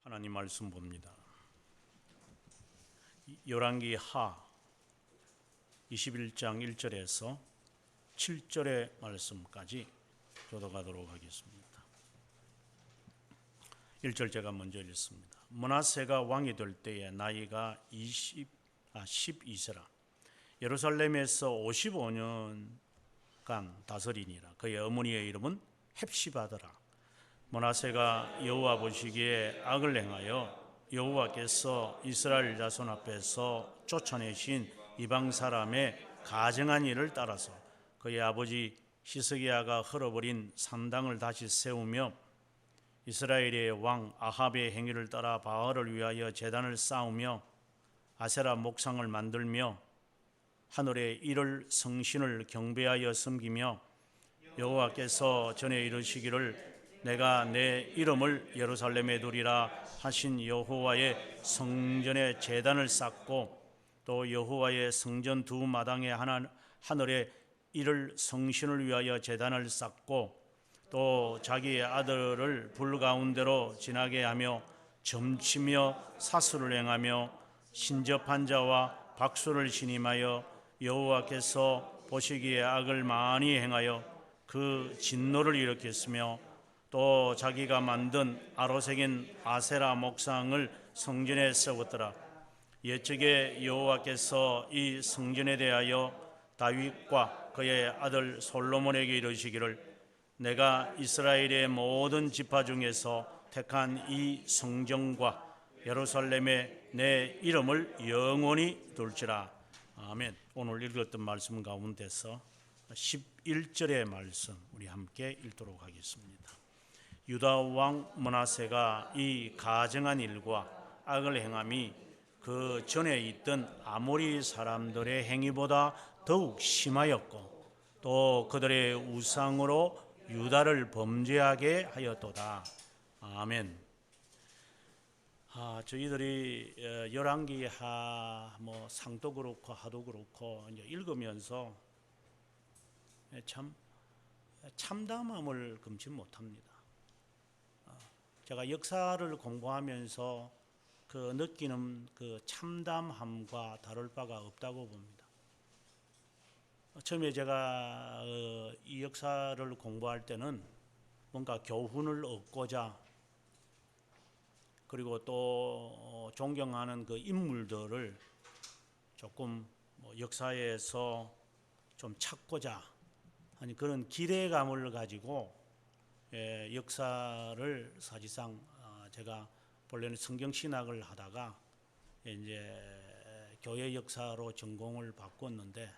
하나님 말씀 봅니다. 열왕기 하 21장 1절에서 7절의 말씀까지 교독하도록 하겠습니다. 1절 제가 먼저 읽습니다. 므낫세가 왕이 될 때에 나이가 12세라. 예루살렘에서 55년간 다스리니라. 그의 어머니의 이름은 헵시바더라. 므낫세가 여호와 보시기에 악을 행하여 여호와께서 이스라엘 자손 앞에서 쫓아내신 이방 사람의 가증한 일을 따라서 그의 아버지 히스기야가 헐어버린 산당을 다시 세우며 이스라엘의 왕 아합의 행위를 따라 바알을 위하여 제단을 쌓으며 아세라 목상을 만들며 하늘의 일을 성신을 경배하여 섬기며 여호와께서 전에 이르시기를 내가 내 이름을 예루살렘에 두리라 하신 여호와의 성전에 제단을 쌓고 또 여호와의 성전 두 마당에 하늘의 이를 성신을 위하여 제단을 쌓고 또 자기의 아들을 불 가운데로 지나게 하며 점치며 사수를 행하며 신접한 자와 박수를 신임하여 여호와께서 보시기에 악을 많이 행하여 그 진노를 일으켰으며 또 자기가 만든 아로새긴 아세라 목상을 성전에 세웠더라. 옛적에 여호와께서 이 성전에 대하여 다윗과 그의 아들 솔로몬에게 이르시기를 내가 이스라엘의 모든 지파 중에서 택한 이 성전과 예루살렘에 내 이름을 영원히 둘지라. 아멘. 오늘 읽었던 말씀 가운데서 11절의 말씀 우리 함께 읽도록 하겠습니다. 유다 왕 므낫세가 이 가증한 일과 악을 행함이 그 전에 있던 아모리 사람들의 행위보다 더욱 심하였고 또 그들의 우상으로 유다를 범죄하게 하였도다. 아멘. 저희들이 열왕기 하 상도 그렇고 하도 그렇고 이제 읽으면서 참 참담함을 금치 못합니다. 제가 역사를 공부하면서 그 느끼는 그 참담함과 다를 바가 없다고 봅니다. 처음에 제가 이 역사를 공부할 때는 뭔가 교훈을 얻고자 그리고 또 존경하는 그 인물들을 조금 역사에서 좀 찾고자 하는 그런 기대감을 가지고 역사를 사실상 제가 본래는 성경신학을 하다가 이제 교회 역사로 전공을 바꿨는데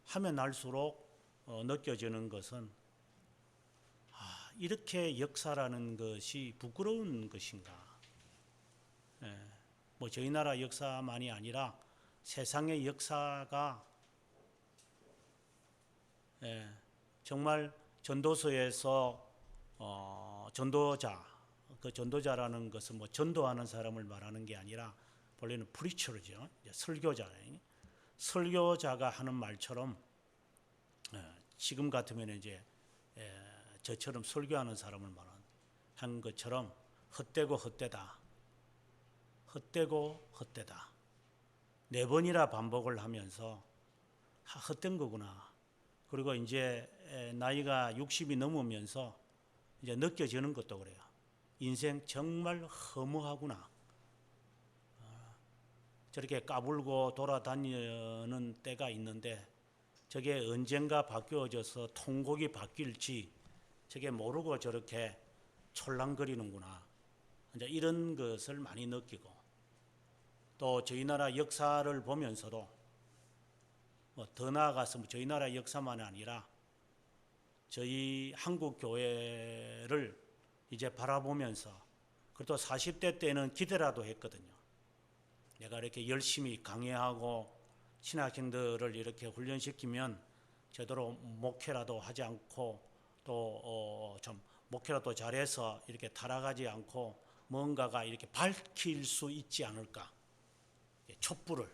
하면 할수록 느껴지는 것은 이렇게 역사라는 것이 부끄러운 것인가. 저희 나라 역사만이 아니라 세상의 역사가 정말 전도서에서 전도자, 그 전도자라는 것은 전도하는 사람을 말하는 게 아니라 본래는 프리처죠. 설교자가 하는 말처럼 지금 같으면 이제 저처럼 설교하는 사람을 말하는 것처럼 헛되고 헛되다. 헛되고 헛되다. 4번이나 반복을 하면서 헛된 거구나. 그리고 이제 나이가 60이 넘으면서 이제 느껴지는 것도 그래요. 인생 정말 허무하구나. 저렇게 까불고 돌아다니는 때가 있는데 저게 언젠가 바뀌어져서 통곡이 바뀔지 저게 모르고 저렇게 촐랑거리는구나. 이제 이런 것을 많이 느끼고 또 저희 나라 역사를 보면서도 더 나아가서 저희 나라 역사만 아니라 저희 한국 교회를 이제 바라보면서 그래도 40대 때는 기대라도 했거든요. 내가 이렇게 열심히 강의하고 신학생들을 이렇게 훈련시키면 제대로 목회라도 하지 않고 또 좀 목회라도 잘해서 이렇게 타락하지 않고 뭔가가 이렇게 밝힐 수 있지 않을까. 촛불을.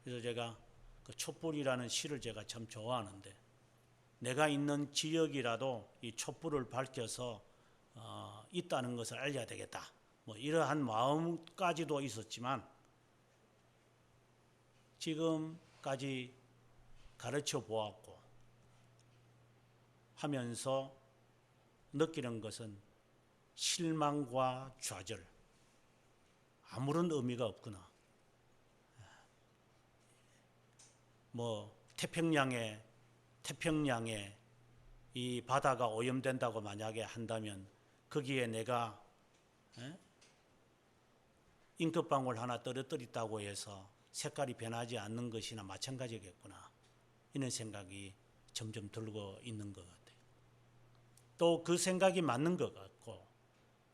그래서 제가 그 촛불이라는 시를 제가 참 좋아하는데 내가 있는 지역이라도 이 촛불을 밝혀서 있다는 것을 알려야 되겠다. 뭐 이러한 마음까지도 있었지만 지금까지 가르쳐 보았고 하면서 느끼는 것은 실망과 좌절, 아무런 의미가 없구나. 뭐 태평양에 이 바다가 오염된다고 만약에 한다면 거기에 내가 잉크방울 하나 떨어뜨렸다고 해서 색깔이 변하지 않는 것이나 마찬가지겠구나. 이런 생각이 점점 들고 있는 것 같아요. 또 그 생각이 맞는 것 같고,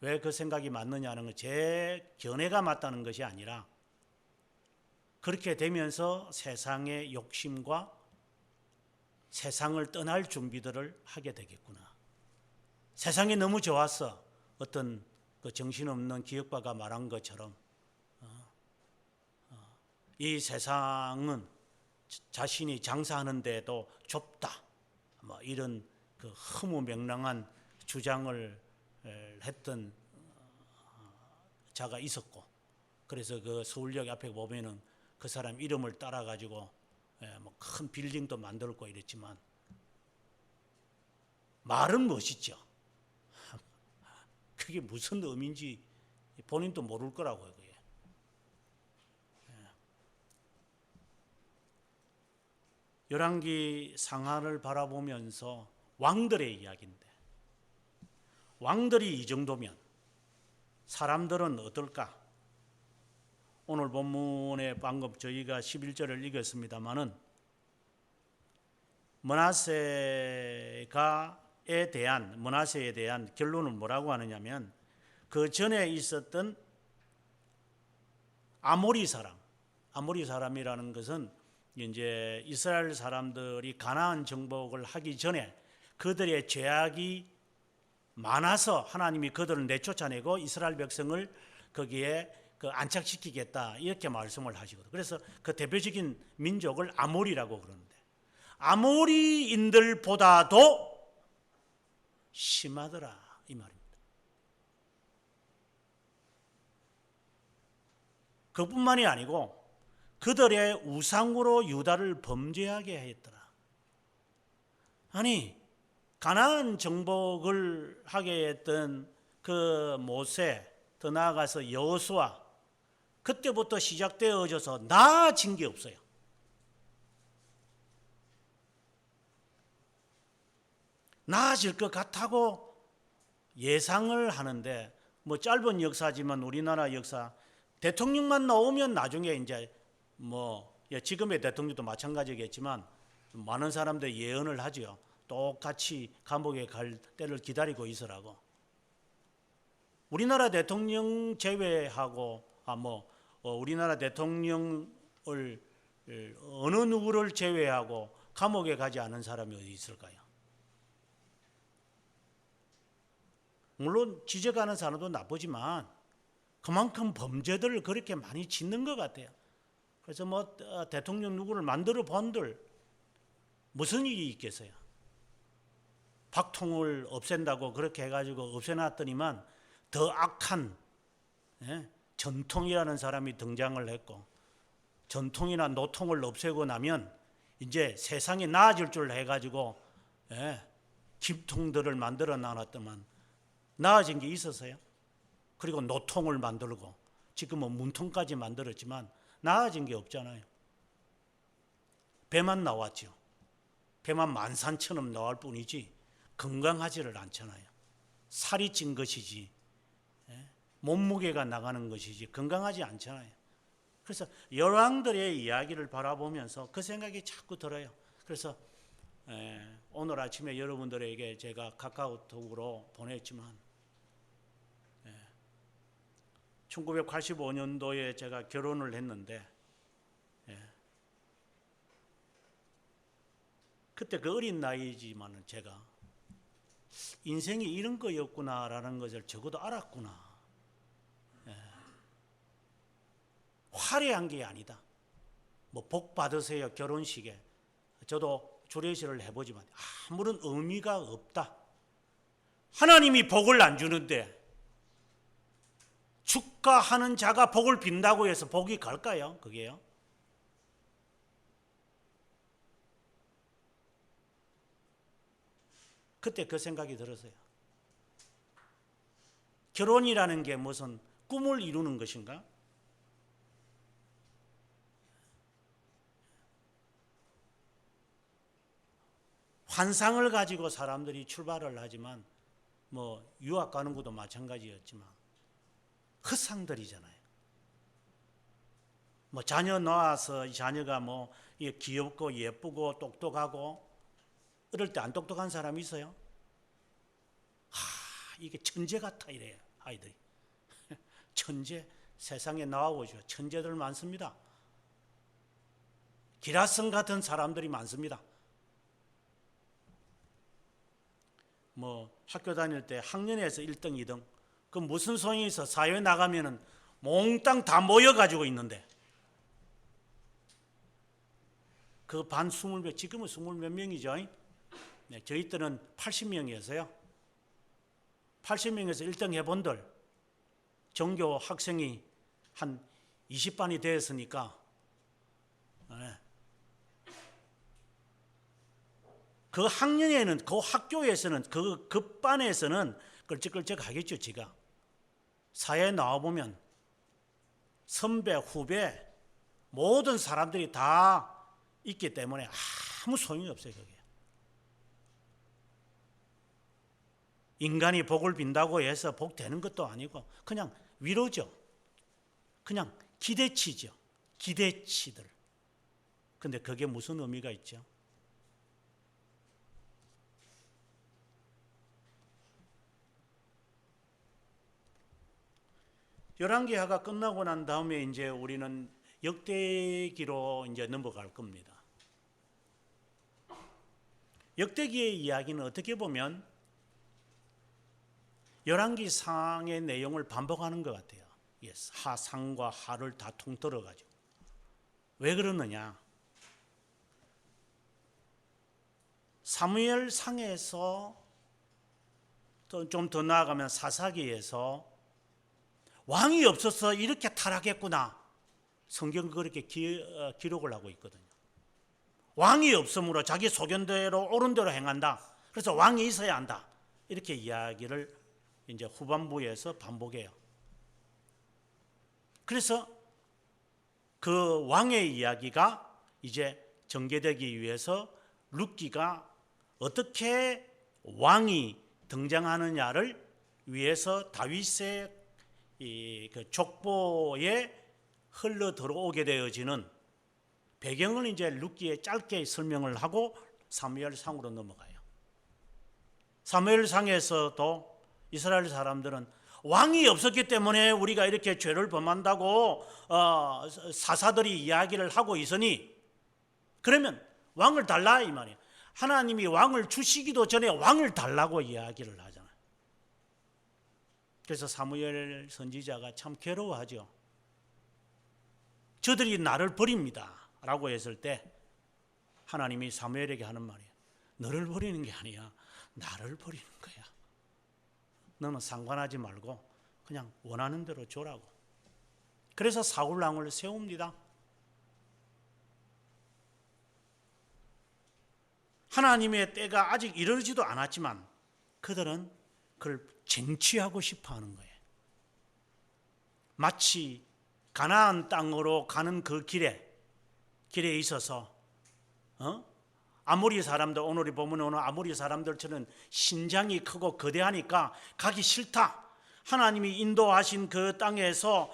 왜 그 생각이 맞느냐는 건 제 견해가 맞다는 것이 아니라 그렇게 되면서 세상의 욕심과 세상을 떠날 준비들을 하게 되겠구나. 세상이 너무 좋았어. 어떤 그 정신없는 기업가가 말한 것처럼 이 세상은 자신이 장사하는 데도 좁다. 뭐 이런 그 허무맹랑한 주장을 했던 자가 있었고, 그래서 그 서울역 앞에 보면은 그 사람 이름을 따라 가지고 뭐 큰 빌딩도 만들고 이랬지만 말은 멋있죠. 그게 무슨 의미인지 본인도 모를 거라고요. 그게. 열왕기 상하를 바라보면서 왕들의 이야기인데, 왕들이 이 정도면 사람들은 어떨까? 오늘 본문에 방금 저희가 11절을 읽었습니다마는 므낫세에 대한 결론은 뭐라고 하느냐면 그 전에 있었던 아모리 사람이라는 것은 이제 이스라엘 사람들이 가나안 정복을 하기 전에 그들의 죄악이 많아서 하나님이 그들을 내쫓아내고 이스라엘 백성을 거기에 안착시키겠다 이렇게 말씀을 하시거든요. 그래서 그 대표적인 민족을 아모리라고 그러는데, 아모리인들보다도 심하더라 이 말입니다. 그뿐만이 아니고 그들의 우상으로 유다를 범죄하게 했더라. 아니, 가나안 정복을 하게 했던 그 모세, 더 나아가서 여호수아, 그때부터 시작되어져서 나아진 게 없어요. 나아질 것 같다고 예상을 하는데, 뭐 짧은 역사지만 우리나라 역사, 대통령만 나오면 나중에 이제 뭐 지금의 대통령도 마찬가지겠지만 많은 사람들이 예언을 하죠. 똑같이 감옥에 갈 때를 기다리고 있으라고. 우리나라 대통령 제외하고 우리나라 대통령을 어느 누구를 제외하고 감옥에 가지 않은 사람이 어디 있을까요? 물론 지적하는 사람도 나쁘지만 그만큼 범죄들을 그렇게 많이 짓는 것 같아요. 그래서 뭐 대통령 누구를 만들어 본들 무슨 일이 있겠어요? 박통을 없앤다고 그렇게 해가지고 없애놨더니만 더 악한 전통이라는 사람이 등장을 했고, 전통이나 노통을 없애고 나면 이제 세상이 나아질 줄 해가지고 김통들을 만들어 놔놨더만 나아진 게 있었어요? 그리고 노통을 만들고 지금은 문통까지 만들었지만 나아진 게 없잖아요. 배만 나왔죠. 배만 만산처럼 나올 뿐이지 건강하지를 않잖아요. 살이 찐 것이지 몸무게가 나가는 것이지 건강하지 않잖아요. 그래서 열왕들의 이야기를 바라보면서 그 생각이 자꾸 들어요. 그래서 오늘 아침에 여러분들에게 제가 카카오톡으로 보냈지만 1985년도에 제가 결혼을 했는데 그때 그 어린 나이지만 제가 인생이 이런 거였구나라는 것을 적어도 알았구나. 화려한 게 아니다. 뭐 복 받으세요 결혼식에. 저도 주례시를 해보지만 아무런 의미가 없다. 하나님이 복을 안 주는데 축하하는 자가 복을 빈다고 해서 복이 갈까요? 그게요? 그때 그 생각이 들었어요. 결혼이라는 게 무슨 꿈을 이루는 것인가? 환상을 가지고 사람들이 출발을 하지만 뭐 유학 가는 것도 마찬가지였지만 헛상들이잖아요. 뭐 자녀 낳아서 자녀가 뭐 귀엽고 예쁘고 똑똑하고 어릴 때 안 똑똑한 사람이 있어요? 이게 천재 같아 이래요 아이들이. 천재 세상에 나와보죠. 천재들 많습니다. 기라성 같은 사람들이 많습니다. 뭐 학교 다닐 때 학년에서 1등, 2등 그 무슨 소용이 있어? 사회에 나가면은 몽땅 다 모여가지고 있는데 그 반 20몇, 지금은 20몇 명이죠. 네, 저희 때는 80명이었어요. 80명에서 1등 해본들 전교 학생이 한 20반이 되었으니까 네. 그 학년에는 그 학교에서는 그 반에서는 끌적끌적 하겠죠. 지가 사회에 나와보면 선배 후배 모든 사람들이 다 있기 때문에 아무 소용이 없어요. 그게 인간이 복을 빈다고 해서 복 되는 것도 아니고 그냥 위로죠. 그냥 기대치죠. 기대치들. 근데 그게 무슨 의미가 있죠? 열왕기하가 끝나고 난 다음에 이제 우리는 역대기로 이제 넘어갈 겁니다. 역대기의 이야기는 어떻게 보면 열왕기상의 내용을 반복하는 것 같아요. 하상과 하를 다 통틀어 가지고. 왜 그러느냐? 사무엘상에서 좀 더 나아가면 사사기에서 왕이 없어서 이렇게 타락했구나. 성경 그렇게 기록을 하고 있거든요. 왕이 없으므로 자기 소견대로 옳은 대로 행한다. 그래서 왕이 있어야 한다. 이렇게 이야기를 이제 후반부에서 반복해요. 그래서 그 왕의 이야기가 이제 전개되기 위해서 룻기가 어떻게 왕이 등장하느냐를 위해서 다윗의 그 족보에 흘러 들어오게 되어지는 배경을 이제 룻기에 짧게 설명을 하고 사무엘상으로 넘어가요. 사무엘상에서도 이스라엘 사람들은 왕이 없었기 때문에 우리가 이렇게 죄를 범한다고 사사들이 이야기를 하고 있으니 그러면 왕을 달라 이 말이에요. 하나님이 왕을 주시기도 전에 왕을 달라고 이야기를 하잖아요. 그래서 사무엘 선지자가 참 괴로워하죠. 저들이 나를 버립니다 라고 했을 때 하나님이 사무엘에게 하는 말이에요. 너를 버리는 게 아니야. 나를 버리는 거야. 너는 상관하지 말고 그냥 원하는 대로 줘라고. 그래서 사울 왕을 세웁니다. 하나님의 때가 아직 이르지도 않았지만 그들은 그걸 쟁취하고 싶어 하는 거예요. 마치 가나안 땅으로 가는 그 길에 있어서 아모리 사람들, 오늘 보면 오늘 아모리 사람들처럼 신장이 크고 거대하니까 가기 싫다. 하나님이 인도하신 그 땅에서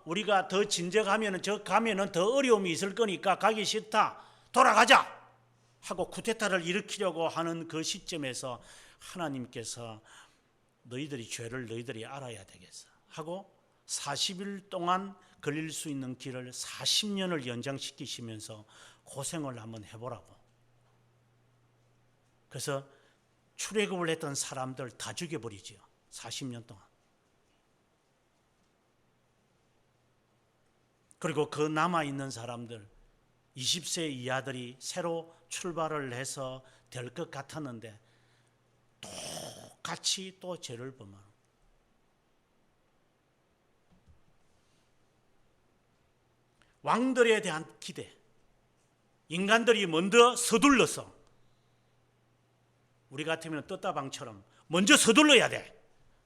우리가 더 진적하면 저 가면은 더 어려움이 있을 거니까 가기 싫다. 돌아가자 하고 쿠데타를 일으키려고 하는 그 시점에서 하나님께서 너희들이 죄를 너희들이 알아야 되겠어 하고 40일 동안 걸릴 수 있는 길을 40년을 연장시키시면서 고생을 한번 해보라고. 그래서 출애굽을 했던 사람들 다 죽여버리죠. 40년 동안. 그리고 그 남아있는 사람들 20세 이하들이 새로 출발을 해서 될 것 같았는데 똑같이 또 죄를 범하는. 왕들에 대한 기대, 인간들이 먼저 서둘러서 우리 같으면 떴다방처럼 먼저 서둘러야 돼.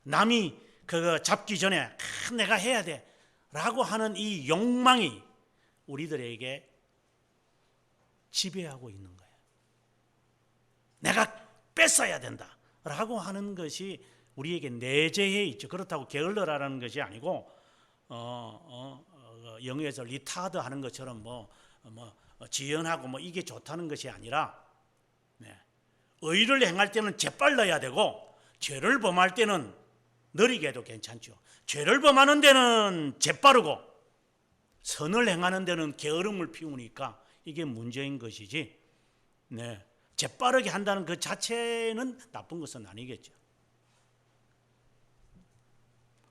남이 그거 잡기 전에 내가 해야 돼 라고 하는 이 욕망이 우리들에게 지배하고 있는 거예요. 내가 뺏어야 된다 라고 하는 것이 우리에게 내재해 있죠. 그렇다고 게을러라는 것이 아니고 영어에서 리타드 하는 것처럼 지연하고 이게 좋다는 것이 아니라, 의를 행할 때는 재빨라야 되고 죄를 범할 때는 느리게 해도 괜찮죠. 죄를 범하는 데는 재빠르고 선을 행하는 데는 게으름을 피우니까 이게 문제인 것이지, 재빠르게 한다는 그 자체는 나쁜 것은 아니겠죠.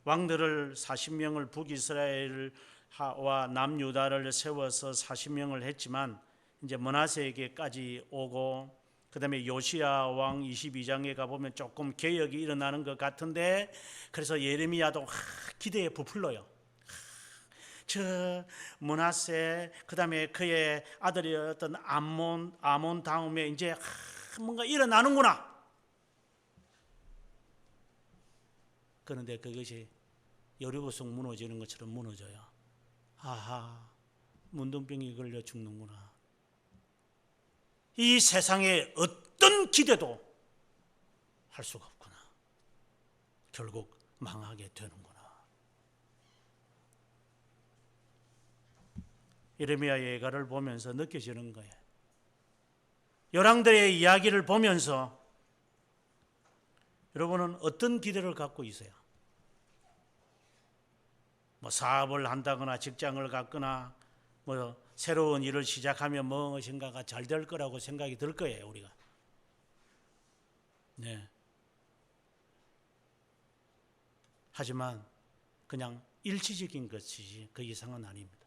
왕들을 40명을 북이스라엘과 남유다를 세워서 40명을 했지만 이제 므낫세에게까지 오고, 그 다음에 요시야 왕 22장에 가보면 조금 개혁이 일어나는 것 같은데, 그래서 예레미야도 기대에 부풀러요. 저 므낫세, 그 다음에 그의 아들이었던 아몬 다음에 이제 뭔가 일어나는구나. 그런데 그것이 여리고성 무너지는 것처럼 무너져요. 아하, 문둥병이 걸려 죽는구나. 이 세상에 어떤 기대도 할 수가 없구나. 결국 망하게 되는구나. 예레미야의 예가를 보면서 느껴지는 거예요. 열왕들의 이야기를 보면서 여러분은 어떤 기대를 갖고 있어요? 사업을 한다거나 직장을 갖거나 새로운 일을 시작하면 무엇인가가 잘 될 거라고 생각이 들 거예요, 우리가. 하지만 그냥 일시적인 것이지 그 이상은 아닙니다.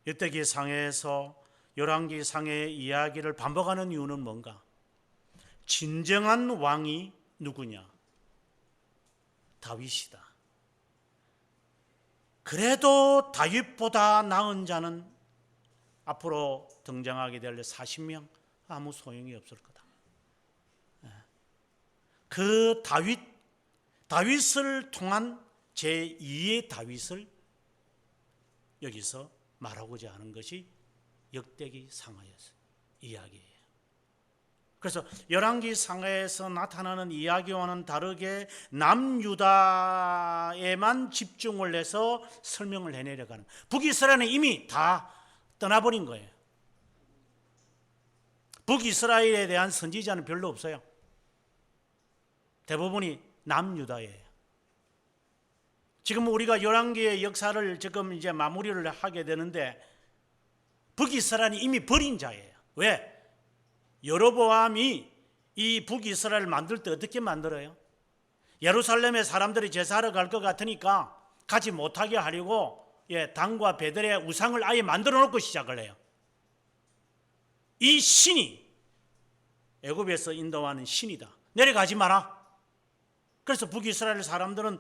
율대기 상해에서 열왕기 상해의 이야기를 반복하는 이유는 뭔가? 진정한 왕이 누구냐? 다윗이다. 그래도 다윗보다 나은 자는 앞으로 등장하게 될 40명 아무 소용이 없을 거다. 그 다윗을 통한 제2의 다윗을 여기서 말하고자 하는 것이 역대기 상하에서 이야기예요. 그래서 열왕기 상하에서 나타나는 이야기와는 다르게 남유다에만 집중을 해서 설명을 해내려가는, 북이스라엘은 이미 다 떠나버린 거예요. 북이스라엘에 대한 선지자는 별로 없어요. 대부분이 남유다예요. 지금 우리가 열왕기의 역사를 지금 이제 마무리를 하게 되는데, 북이스라엘이 이미 버린 자예요. 왜? 여로보암이 이 북이스라엘을 만들 때 어떻게 만들어요? 예루살렘에 사람들이 제사하러 갈 것 같으니까 가지 못하게 하려고 당과 베들의 우상을 아예 만들어 놓고 시작을 해요. 이 신이 애굽에서 인도하는 신이다. 내려가지 마라. 그래서 북이스라엘 사람들은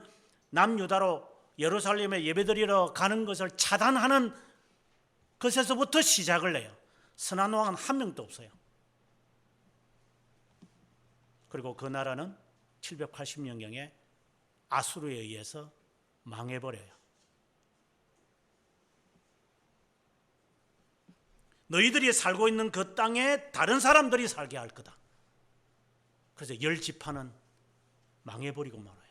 남유다로 예루살렘에 예배드리러 가는 것을 차단하는 것에서부터 시작을 해요. 선한 왕은 한 명도 없어요. 그리고 그 나라는 780년경에 아수르에 의해서 망해버려요. 너희들이 살고 있는 그 땅에 다른 사람들이 살게 할 거다. 그래서 10지파는 망해버리고 말아요.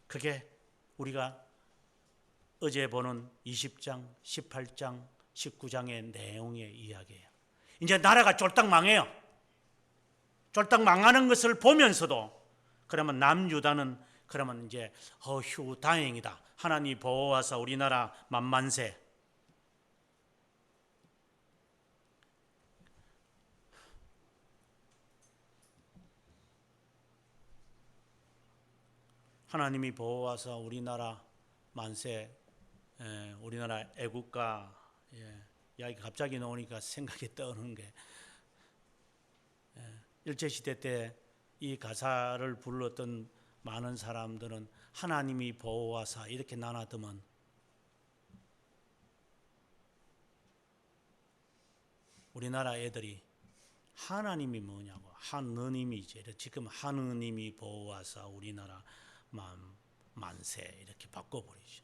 그게 우리가 어제 보는 20장, 18장, 19장의 내용의 이야기예요. 이제 나라가 쫄딱 망해요. 쫄딱 망하는 것을 보면서도, 그러면 남유다는 그러면 이제 휴 다행이다. 하나님 보호하사 우리나라 만만세. 하나님이 보호하사 우리나라 만세. 우리나라 애국가 이야기 갑자기 나오니까 생각이 떠오르는 게, 일제시대 때 이 가사를 불렀던 많은 사람들은 하나님이 보호하사 이렇게 나눠두면 우리나라 애들이 하나님이 뭐냐고, 하느님이지. 지금 하느님이 보호하사 우리나라 만세 이렇게 바꿔버리죠.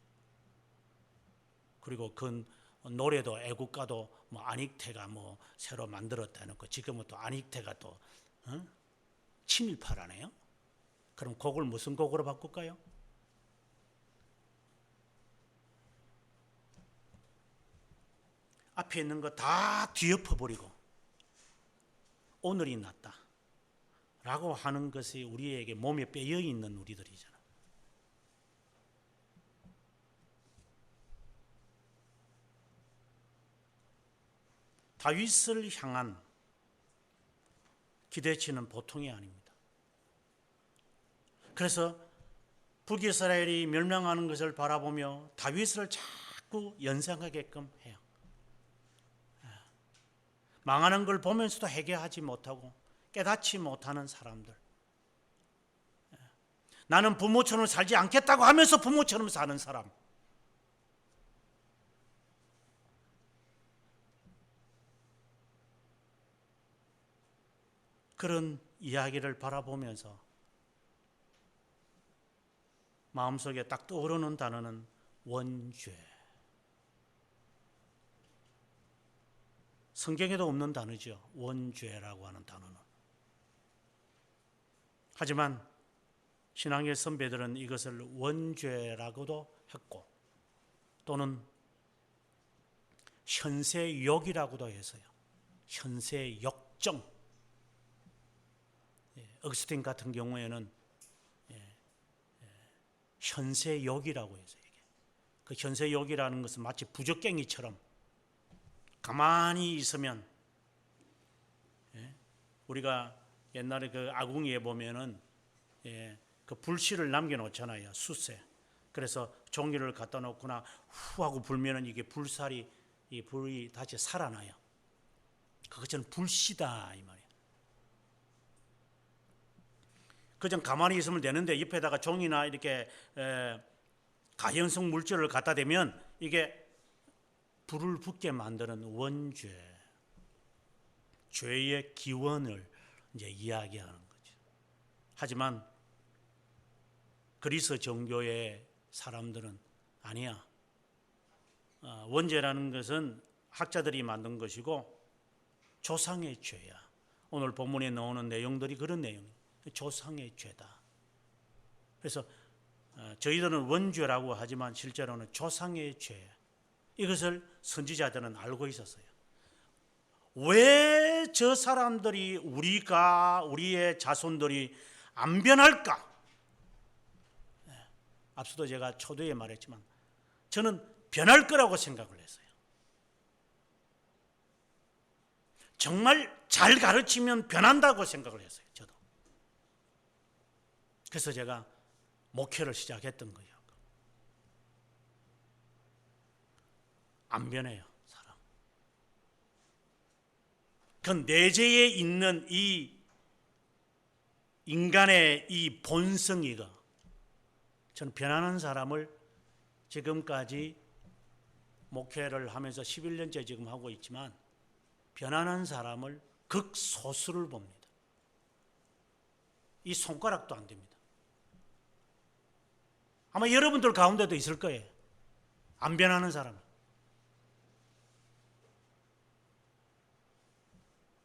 그리고 그 노래도 애국가도 뭐 안익태가 뭐 새로 만들었다 해놓고 지금은 또 안익태가 또 친일파라네요. 그럼 곡을 무슨 곡으로 바꿀까요? 앞에 있는 거 다 뒤엎어버리고 오늘이 낫다 라고 하는 것이 우리에게 몸에 빼여있는 우리들이잖아. 다윗을 향한 기대치는 보통이 아닙니다. 그래서 북이스라엘이 멸망하는 것을 바라보며 다윗을 자꾸 연상하게끔 해요. 망하는 걸 보면서도 회개하지 못하고 깨닫지 못하는 사람들. 나는 부모처럼 살지 않겠다고 하면서 부모처럼 사는 사람. 그런 이야기를 바라보면서 마음속에 딱 떠오르는 단어는 원죄. 성경에도 없는 단어죠. 원죄라고 하는 단어는. 하지만 신앙의 선배들은 이것을 원죄라고도 했고 또는 현세욕이라고도 했어요. 현세욕정. 어거스틴 같은 경우에는 현세욕이라고 해서 그 현세욕이라는 것은 마치 부적갱이처럼 가만히 있으면 우리가 옛날에 그 아궁이에 보면은 그 불씨를 남겨놓잖아요. 숯에. 그래서 종이를 갖다 놓거나 후 하고 불면은 이게 불살이 이 불이 다시 살아나요. 그것은 불씨다 이 말이에요. 그냥 가만히 있으면 되는데 옆에다가 종이나 이렇게 가연성 물질을 갖다 대면 이게 불을 붙게 만드는 원죄, 죄의 기원을 이제 이야기하는 거죠. 하지만 그리스 종교의 사람들은 아니야. 원죄라는 것은 학자들이 만든 것이고 조상의 죄야. 오늘 본문에 나오는 내용들이 그런 내용이에요. 조상의 죄다. 그래서 저희들은 원죄라고 하지만 실제로는 조상의 죄. 이것을 선지자들은 알고 있었어요. 왜 저 사람들이 우리의 자손들이 안 변할까? 앞서도 제가 초두에 말했지만 저는 변할 거라고 생각을 했어요. 정말 잘 가르치면 변한다고 생각을 했어요. 저도. 그래서 제가 목회를 시작했던 거예요. 안 변해요, 사람. 그 내재에 있는 이 인간의 이 본성이가 저는 변하는 사람을 지금까지 목회를 하면서 11년째 지금 하고 있지만 변하는 사람을 극소수를 봅니다. 이 손가락도 안 됩니다. 아마 여러분들 가운데도 있을 거예요. 안 변하는 사람.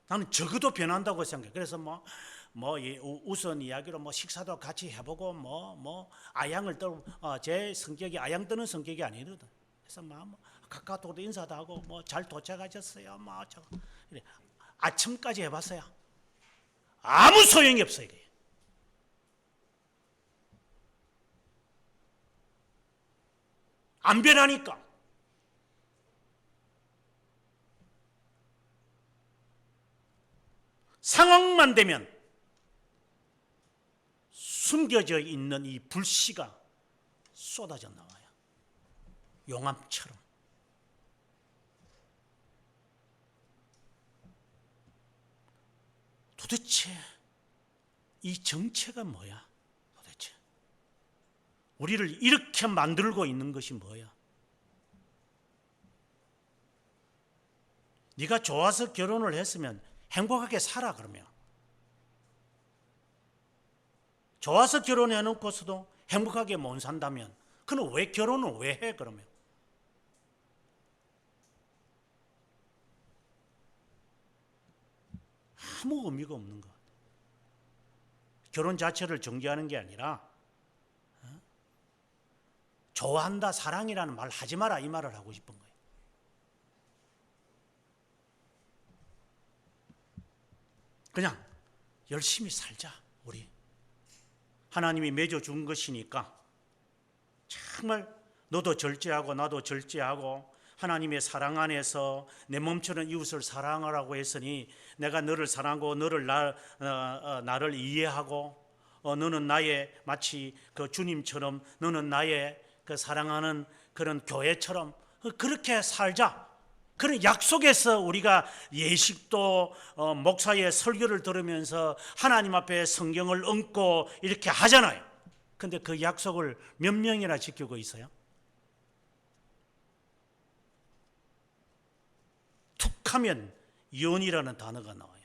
나는 적어도 변한다고 생각해. 그래서 우선 이야기로 식사도 같이 해보고 아양을 제 성격이 아양 뜨는 성격이 아니거든. 그래서 카카오톡도 인사도 하고 잘 도착하셨어요. 아침까지 해봤어요. 아무 소용이 없어요. 이게. 안 변하니까. 상황만 되면 숨겨져 있는 이 불씨가 쏟아져 나와요. 용암처럼. 도대체 이 정체가 뭐야? 도대체 우리를 이렇게 만들고 있는 것이 뭐야? 네가 좋아서 결혼을 했으면 행복하게 살아. 그러면 좋아서 결혼해놓고서도 행복하게 못 산다면 그는 왜 결혼을 왜 해? 그러면 아무 의미가 없는 것 같아요. 결혼 자체를 정죄하는 게 아니라 좋아한다, 사랑이라는 말 하지 마라, 이 말을 하고 싶은 거예요. 그냥 열심히 살자. 우리 하나님이 맺어준 것이니까 정말 너도 절제하고 나도 절제하고 하나님의 사랑 안에서 내 몸처럼 이웃을 사랑하라고 했으니 내가 너를 사랑하고 너를 나를 이해하고 너는 나의 마치 그 주님처럼 너는 나의 그 사랑하는 그런 교회처럼 그렇게 살자. 그런 약속에서 우리가 예식도 목사의 설교를 들으면서 하나님 앞에 성경을 얹고 이렇게 하잖아요. 근데 그 약속을 몇 명이나 지키고 있어요? 툭 하면 이혼이라는 단어가 나와요.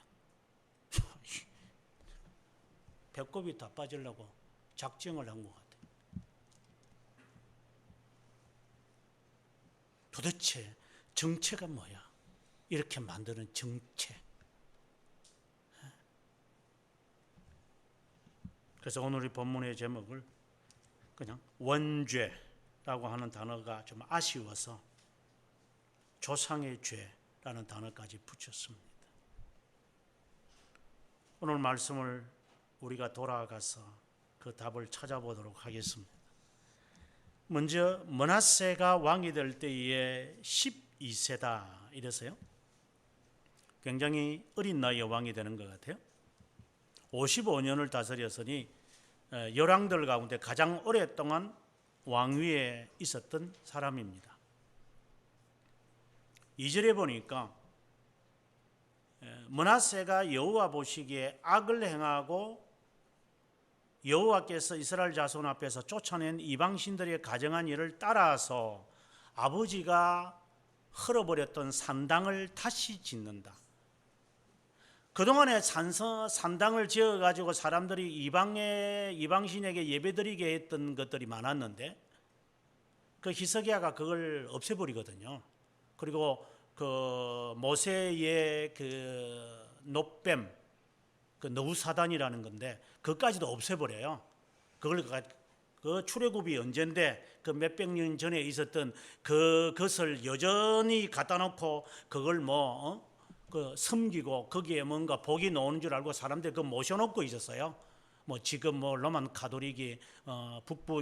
배꼽이 다 빠지려고 작정을 한 것 같아요. 도대체 정체가 뭐야? 이렇게 만드는 정체. 그래서 오늘 이 본문의 제목을 그냥 원죄라고 하는 단어가 좀 아쉬워서 조상의 죄라는 단어까지 붙였습니다. 오늘 말씀을 우리가 돌아가서 그 답을 찾아보도록 하겠습니다. 먼저 므낫세가 왕이 될 때에 12세다 이랬어요. 굉장히 어린 나이에 왕이 되는 것 같아요. 55년을 다스렸으니 열왕들 가운데 가장 오랫동안 왕위에 있었던 사람입니다. 2절에 보니까 므낫세가 여호와 보시기에 악을 행하고 여호와께서 이스라엘 자손 앞에서 쫓아낸 이방신들의 가정한 일을 따라서 아버지가 헐어버렸던 산당을 다시 짓는다. 그동안에 산당을 지어가지고 사람들이 이방신에게 예배드리게 했던 것들이 많았는데 그 히스기야가 그걸 없애버리거든요. 그리고 그 모세의 그 노뱀, 그 너우사단이라는 건데 그것까지도 없애버려요. 그 출애굽이 언젠데 그 몇백 년 전에 있었던 그것을 여전히 갖다 놓고 그걸 그 섬기고 거기에 뭔가 복이 나오는 줄 알고 사람들이 그 모셔놓고 있었어요. 뭐 지금 뭐 로만 가톨릭이 북부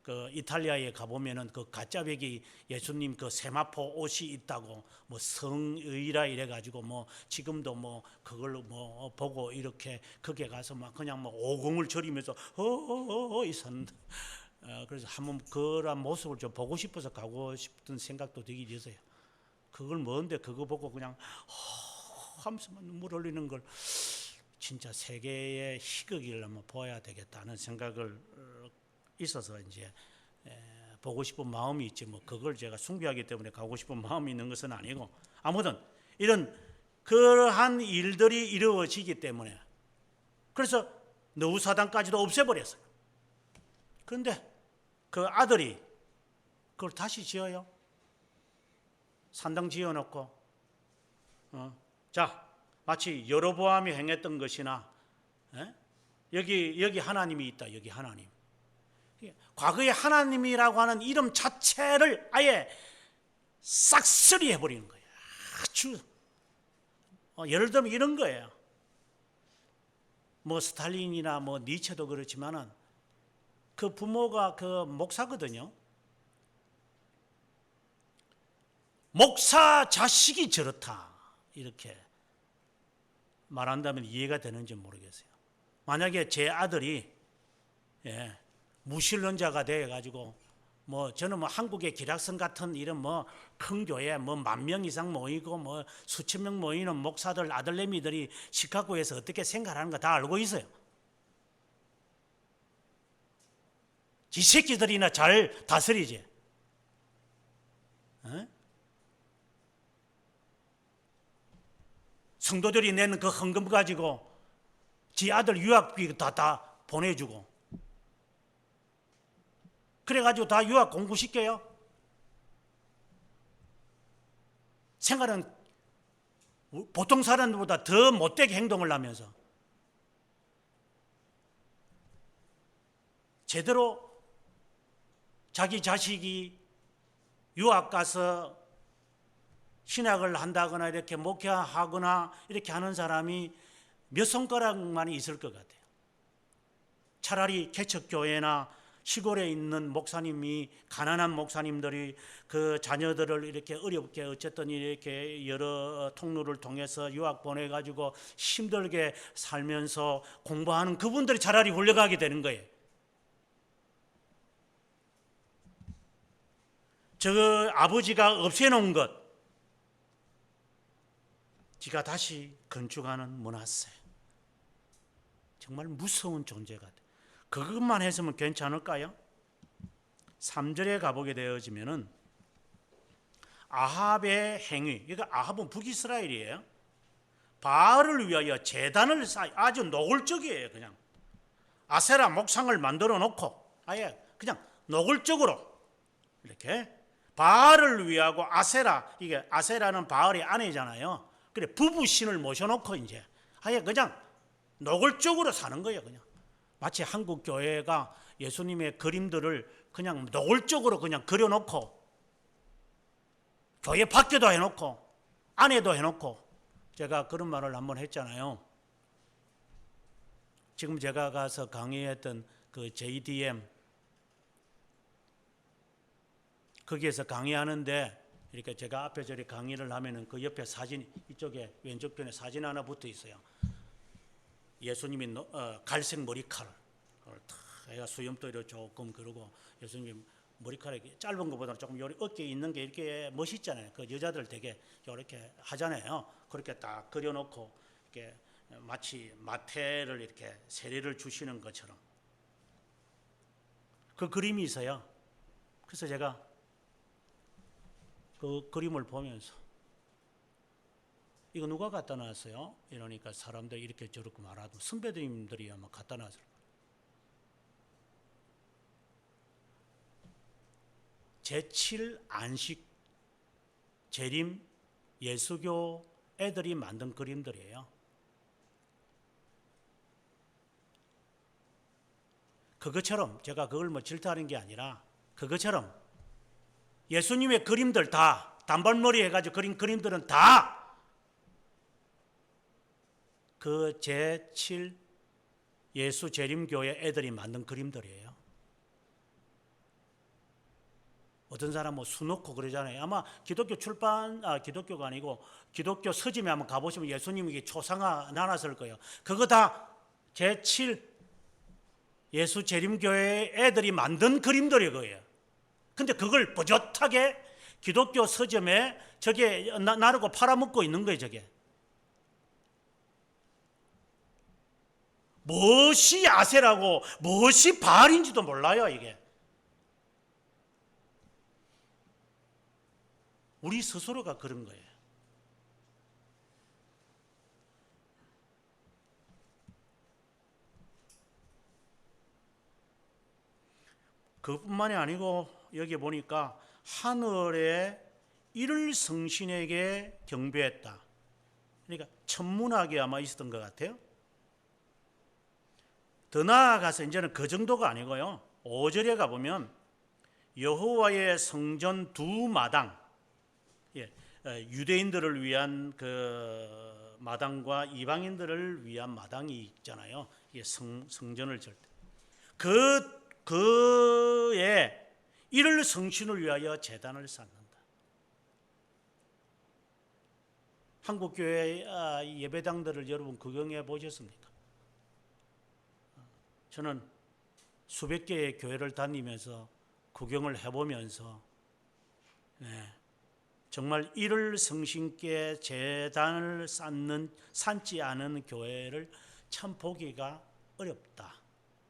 그 이탈리아에 가보면은 그 가짜배기 예수님 그 세마포 옷이 있다고 뭐 성의라 이래가지고 뭐 지금도 뭐 그걸로 뭐 보고 이렇게 거기에 가서 막 그냥 뭐 오공을 저리면서 이선 그래서 한번 그런 모습을 좀 보고 싶어서 가고 싶은 생각도 들긴 했어요. 그걸 뭔데 그거 보고 그냥 하면서 눈물 흘리는 걸 진짜 세계의 희극을 한번 보아야 되겠다는 생각을 있어서 이제 보고 싶은 마음이 있지 뭐 그걸 제가 숭배하기 때문에 가고 싶은 마음이 있는 것은 아니고 아무튼 이런 그러한 일들이 이루어지기 때문에 그래서 너우사단까지도 없애버렸어요. 그런데 그 아들이 그걸 다시 지어요. 산당 지어놓고 자 마치 여로보암이 행했던 것이나 여기 하나님이 있다. 여기 하나님. 과거의 하나님이라고 하는 이름 자체를 아예 싹쓸이 해버리는 거예요. 아주 예를 들면 이런 거예요. 뭐 스탈린이나 뭐 니체도 그렇지만은 그 부모가 그 목사거든요. 목사 자식이 저렇다 이렇게 말한다면 이해가 되는지 모르겠어요. 만약에 제 아들이 무신론자가 되어가지고 뭐 저는 뭐 한국의 기락성 같은 이런 뭐 큰 교회 뭐 10,000명 이상 모이고 뭐 수천 명 모이는 목사들 아들내미들이 시카고에서 어떻게 생각하는 거 다 알고 있어요. 지 새끼들이나 잘 다스리지. 어? 성도들이 내는 그 헌금 가지고 지 아들 유학비 다 보내주고 그래가지고 다 유학 공부시켜요. 생활은 보통 사람들보다 더 못되게 행동을 하면서 제대로 자기 자식이 유학 가서 신학을 한다거나 이렇게 목회하거나 이렇게 하는 사람이 몇 손가락만 있을 것 같아요. 차라리 개척교회나 시골에 있는 목사님이, 가난한 목사님들이 그 자녀들을 이렇게 어렵게 어쨌든 이렇게 여러 통로를 통해서 유학 보내가지고 힘들게 살면서 공부하는 그분들이 차라리 훌륭하게 되는 거예요. 저 아버지가 없애놓은 것, 지가 다시 건축하는 문화세. 정말 무서운 존재가 돼. 그것만 했으면 괜찮을까요? 3절에 가보게 되어지면은 아합의 행위, 그러니까 아합은 북이스라엘이에요. 바알을 위하여 제단을 쌓아, 아주 노골적이에요. 그냥 아세라 목상을 만들어 놓고 아예 그냥 노골적으로 이렇게 바알을 위하고 아세라, 이게 아세라는 바알의 아내잖아요. 그래 부부신을 모셔놓고 이제 아예 그냥 노골적으로 사는 거예요. 그냥 마치 한국 교회가 예수님의 그림들을 그냥 노골적으로 그냥 그려놓고 교회 밖에도 해놓고 안에도 해놓고, 제가 그런 말을 한번 했잖아요. 지금 제가 가서 강의했던 그 JDM 거기에서 강의하는데 이렇게 제가 앞에 저리 강의를 하면은 그 옆에 사진, 이쪽에 왼쪽 편에 사진 하나 붙어 있어요. 예수님이 갈색 머리카락, 애가 수염도 이렇게 조금 그러고 예수님 머리카락이 짧은 것보다 조금 요리 어깨에 있는 게 이렇게 멋있잖아요. 그 여자들 되게 이렇게 하잖아요. 그렇게 딱 그려놓고 이렇게 마치 마태를 이렇게 세례를 주시는 것처럼 그 그림이 있어요. 그래서 제가 그 그림을 보면서 이거 누가 갖다 놨어요? 이러니까 사람들이 이렇게 저렇게 말하고 선배님들이 아마 갖다 놨어요. 제7 안식 재림 예수교 애들이 만든 그림들이에요. 그것처럼 제가 그걸 뭐 질투하는 게 아니라 그것처럼 예수님의 그림들 다 단발머리 해가지고 그린 그림들은 다 그 제7 예수 재림교회 애들이 만든 그림들이에요. 어떤 사람 뭐 수놓고 그러잖아요. 아마 기독교 기독교가 아니고 기독교 서점에 한번 가보시면 예수님이 초상화 나눴을 거예요. 그거 다 제7 예수 재림교회 애들이 만든 그림들이 거예요. 근데 그걸 버젓하게 기독교 서점에 저게 나르고 팔아먹고 있는 거예요. 저게 무엇이 아세라고 무엇이 바알인지도 몰라요. 이게 우리 스스로가 그런 거예요. 그뿐만이 아니고 여기 보니까 하늘에 이를 성신에게 경배했다. 그러니까 천문학이 아마 있었던 것 같아요. 더 나아가서 이제는 그 정도가 아니고요. 5절에 가보면 여호와의 성전 두 마당, 유대인들을 위한 그 마당과 이방인들을 위한 마당이 있잖아요. 이게 성전을 절 때 그의 이를 성신을 위하여 제단을 쌓는다. 한국교회 예배당들을 여러분 구경해 보셨습니까? 저는 수백 개의 교회를 다니면서 구경을 해보면서 정말 이를 성신께 제단을 쌓지 않은 교회를 참 보기가 어렵다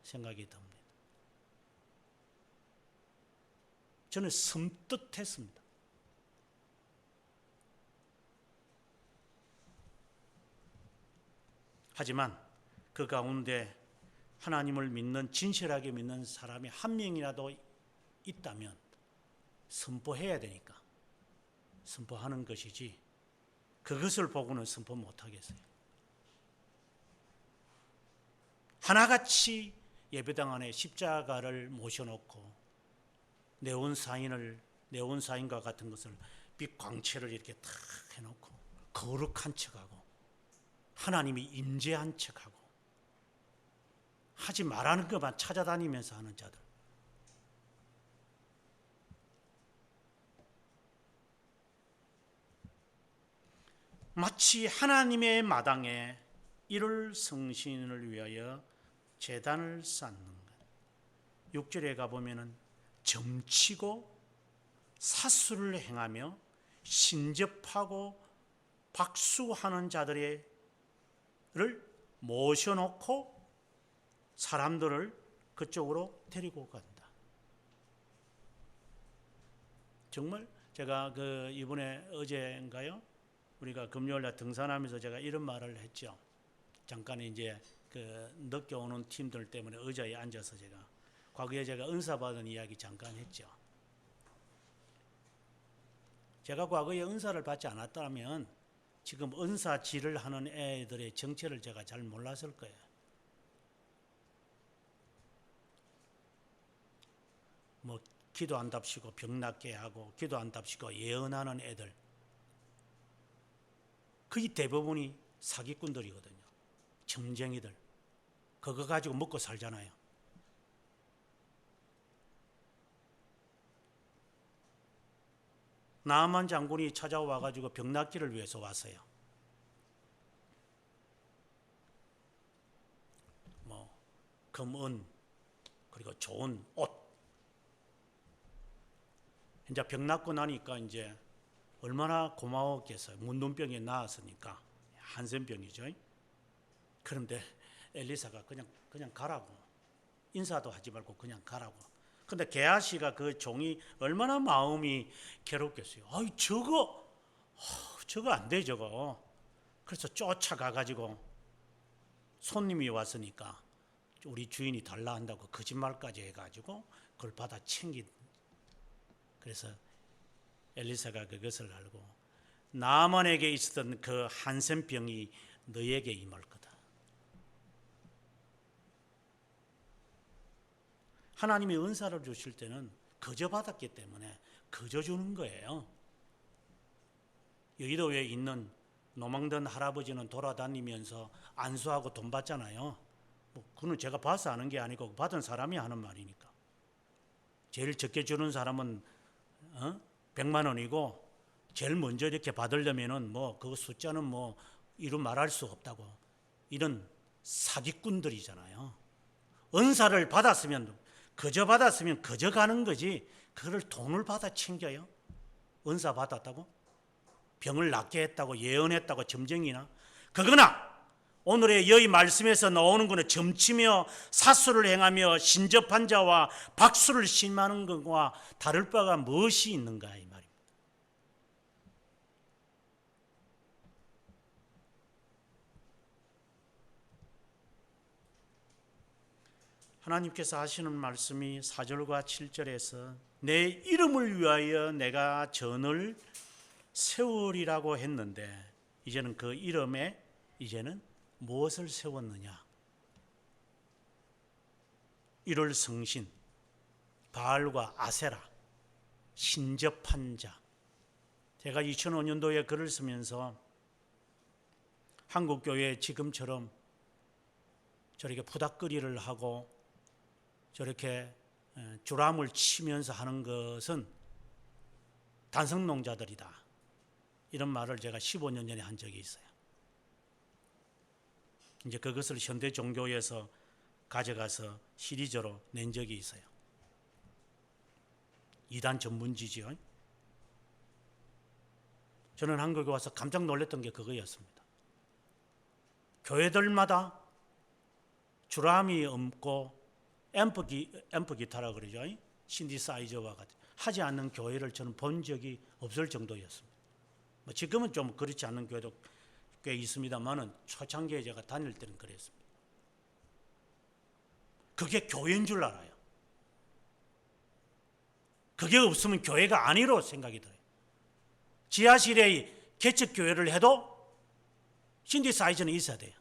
생각이 듭니다. 저는 섬뜩했습니다. 하지만 그 가운데 하나님을 믿는, 진실하게 믿는 사람이 한 명이라도 있다면 선포해야 되니까 선포하는 것이지, 그것을 보고는 선포 못하겠어요. 하나같이 예배당 안에 십자가를 모셔놓고 네온사인과 같은 것을 빛 광채를 이렇게 탁 해놓고 거룩한 척하고 하나님이 임재한 척하고 하지 말라는 것만 찾아다니면서 하는 자들, 마치 하나님의 마당에 이를 성신을 위하여 제단을 쌓는 것. 6절에 가보면은 점치고 사수를 행하며 신접하고 박수하는 자들을 모셔놓고 사람들을 그쪽으로 데리고 간다. 정말 제가 이번에 어제인가요? 우리가 금요일날 등산하면서 제가 이런 말을 했죠. 잠깐 이제 늦게 오는 팀들 때문에 의자에 앉아서 과거에 제가 은사 받은 이야기 잠깐 했죠. 제가 과거에 은사를 받지 않았다면 지금 은사질을 하는 애들의 정체를 제가 잘 몰랐을 거예요. 뭐 기도한답시고 병낫게 하고 기도한답시고 예언하는 애들, 거의 대부분이 사기꾼들이거든요. 점쟁이들. 그거 가지고 먹고 살잖아요. 나아만 장군이 찾아와 가지고 병낫기를 위해서 왔어요. 뭐 금은 그리고 좋은 옷. 이제 병 낫고 나니까 이제 얼마나 고마웠겠어요. 문둥병이 나았으니까. 한센병이죠. 그런데 엘리사가 그냥 가라고, 인사도 하지 말고 그냥 가라고. 근데 게하시가 그 종이 얼마나 마음이 괴롭겠어요. 아이 저거 안 돼 저거. 그래서 쫓아가 가지고 손님이 왔으니까 우리 주인이 달라 한다고 거짓말까지 해가지고 그걸 받아 챙긴. 그래서 엘리사가 그것을 알고 나만에게 있었던 그 한센병이 너에게 임할 거다. 하나님이 은사를 주실 때는 거저 받았기 때문에 거저 주는 거예요. 여의도에 있는 노망된 할아버지는 돌아다니면서 안수하고 돈 받잖아요. 그건 제가 봐서 하는 게 아니고 받은 사람이 하는 말이니까. 제일 적게 주는 사람은 100만 원이고 제일 먼저 이렇게 받으려면은 그 숫자는 이루 말할 수 없다고. 이런 사기꾼들이잖아요. 은사를 받았으면 그저 가는 거지 그걸 돈을 받아 챙겨요? 은사 받았다고? 병을 낫게 했다고 예언했다고 점쟁이나? 그거나 오늘의 여기 말씀에서 나오는 것은 점치며 사수를 행하며 신접한 자와 박수를 심하는 것과 다를 바가 무엇이 있는가 이 말입니다. 하나님께서 하시는 말씀이 4절과 7절에서 내 이름을 위하여 내가 전을 세우리라고 했는데 이제는 그 이름에 무엇을 세웠느냐? 이를 성신, 바알과 아세라, 신접한 자. 제가 2005년도에 글을 쓰면서 한국교회 지금처럼 저렇게 부닥거리를 하고 저렇게 주람을 치면서 하는 것은 단성농자들이다. 이런 말을 제가 15년 전에 한 적이 있어요. 이제 그것을 현대 종교에서 가져가서 시리즈로 낸 적이 있어요. 이단 전문지지요. 저는 한국에 와서 깜짝 놀랐던 게 그거였습니다. 교회들마다 주람이 없고 앰프 기타라 그러죠. 신디사이저와 같은 하지 않는 교회를 저는 본 적이 없을 정도였습니다. 뭐 지금은 좀 그렇지 않는 교회도 꽤 있습니다만은 초창기에 제가 다닐 때는 그랬습니다. 그게 교회인 줄 알아요. 그게 없으면 교회가 아니로 생각이 들어요. 지하실에 개척교회를 해도 신디사이저는 있어야 돼요.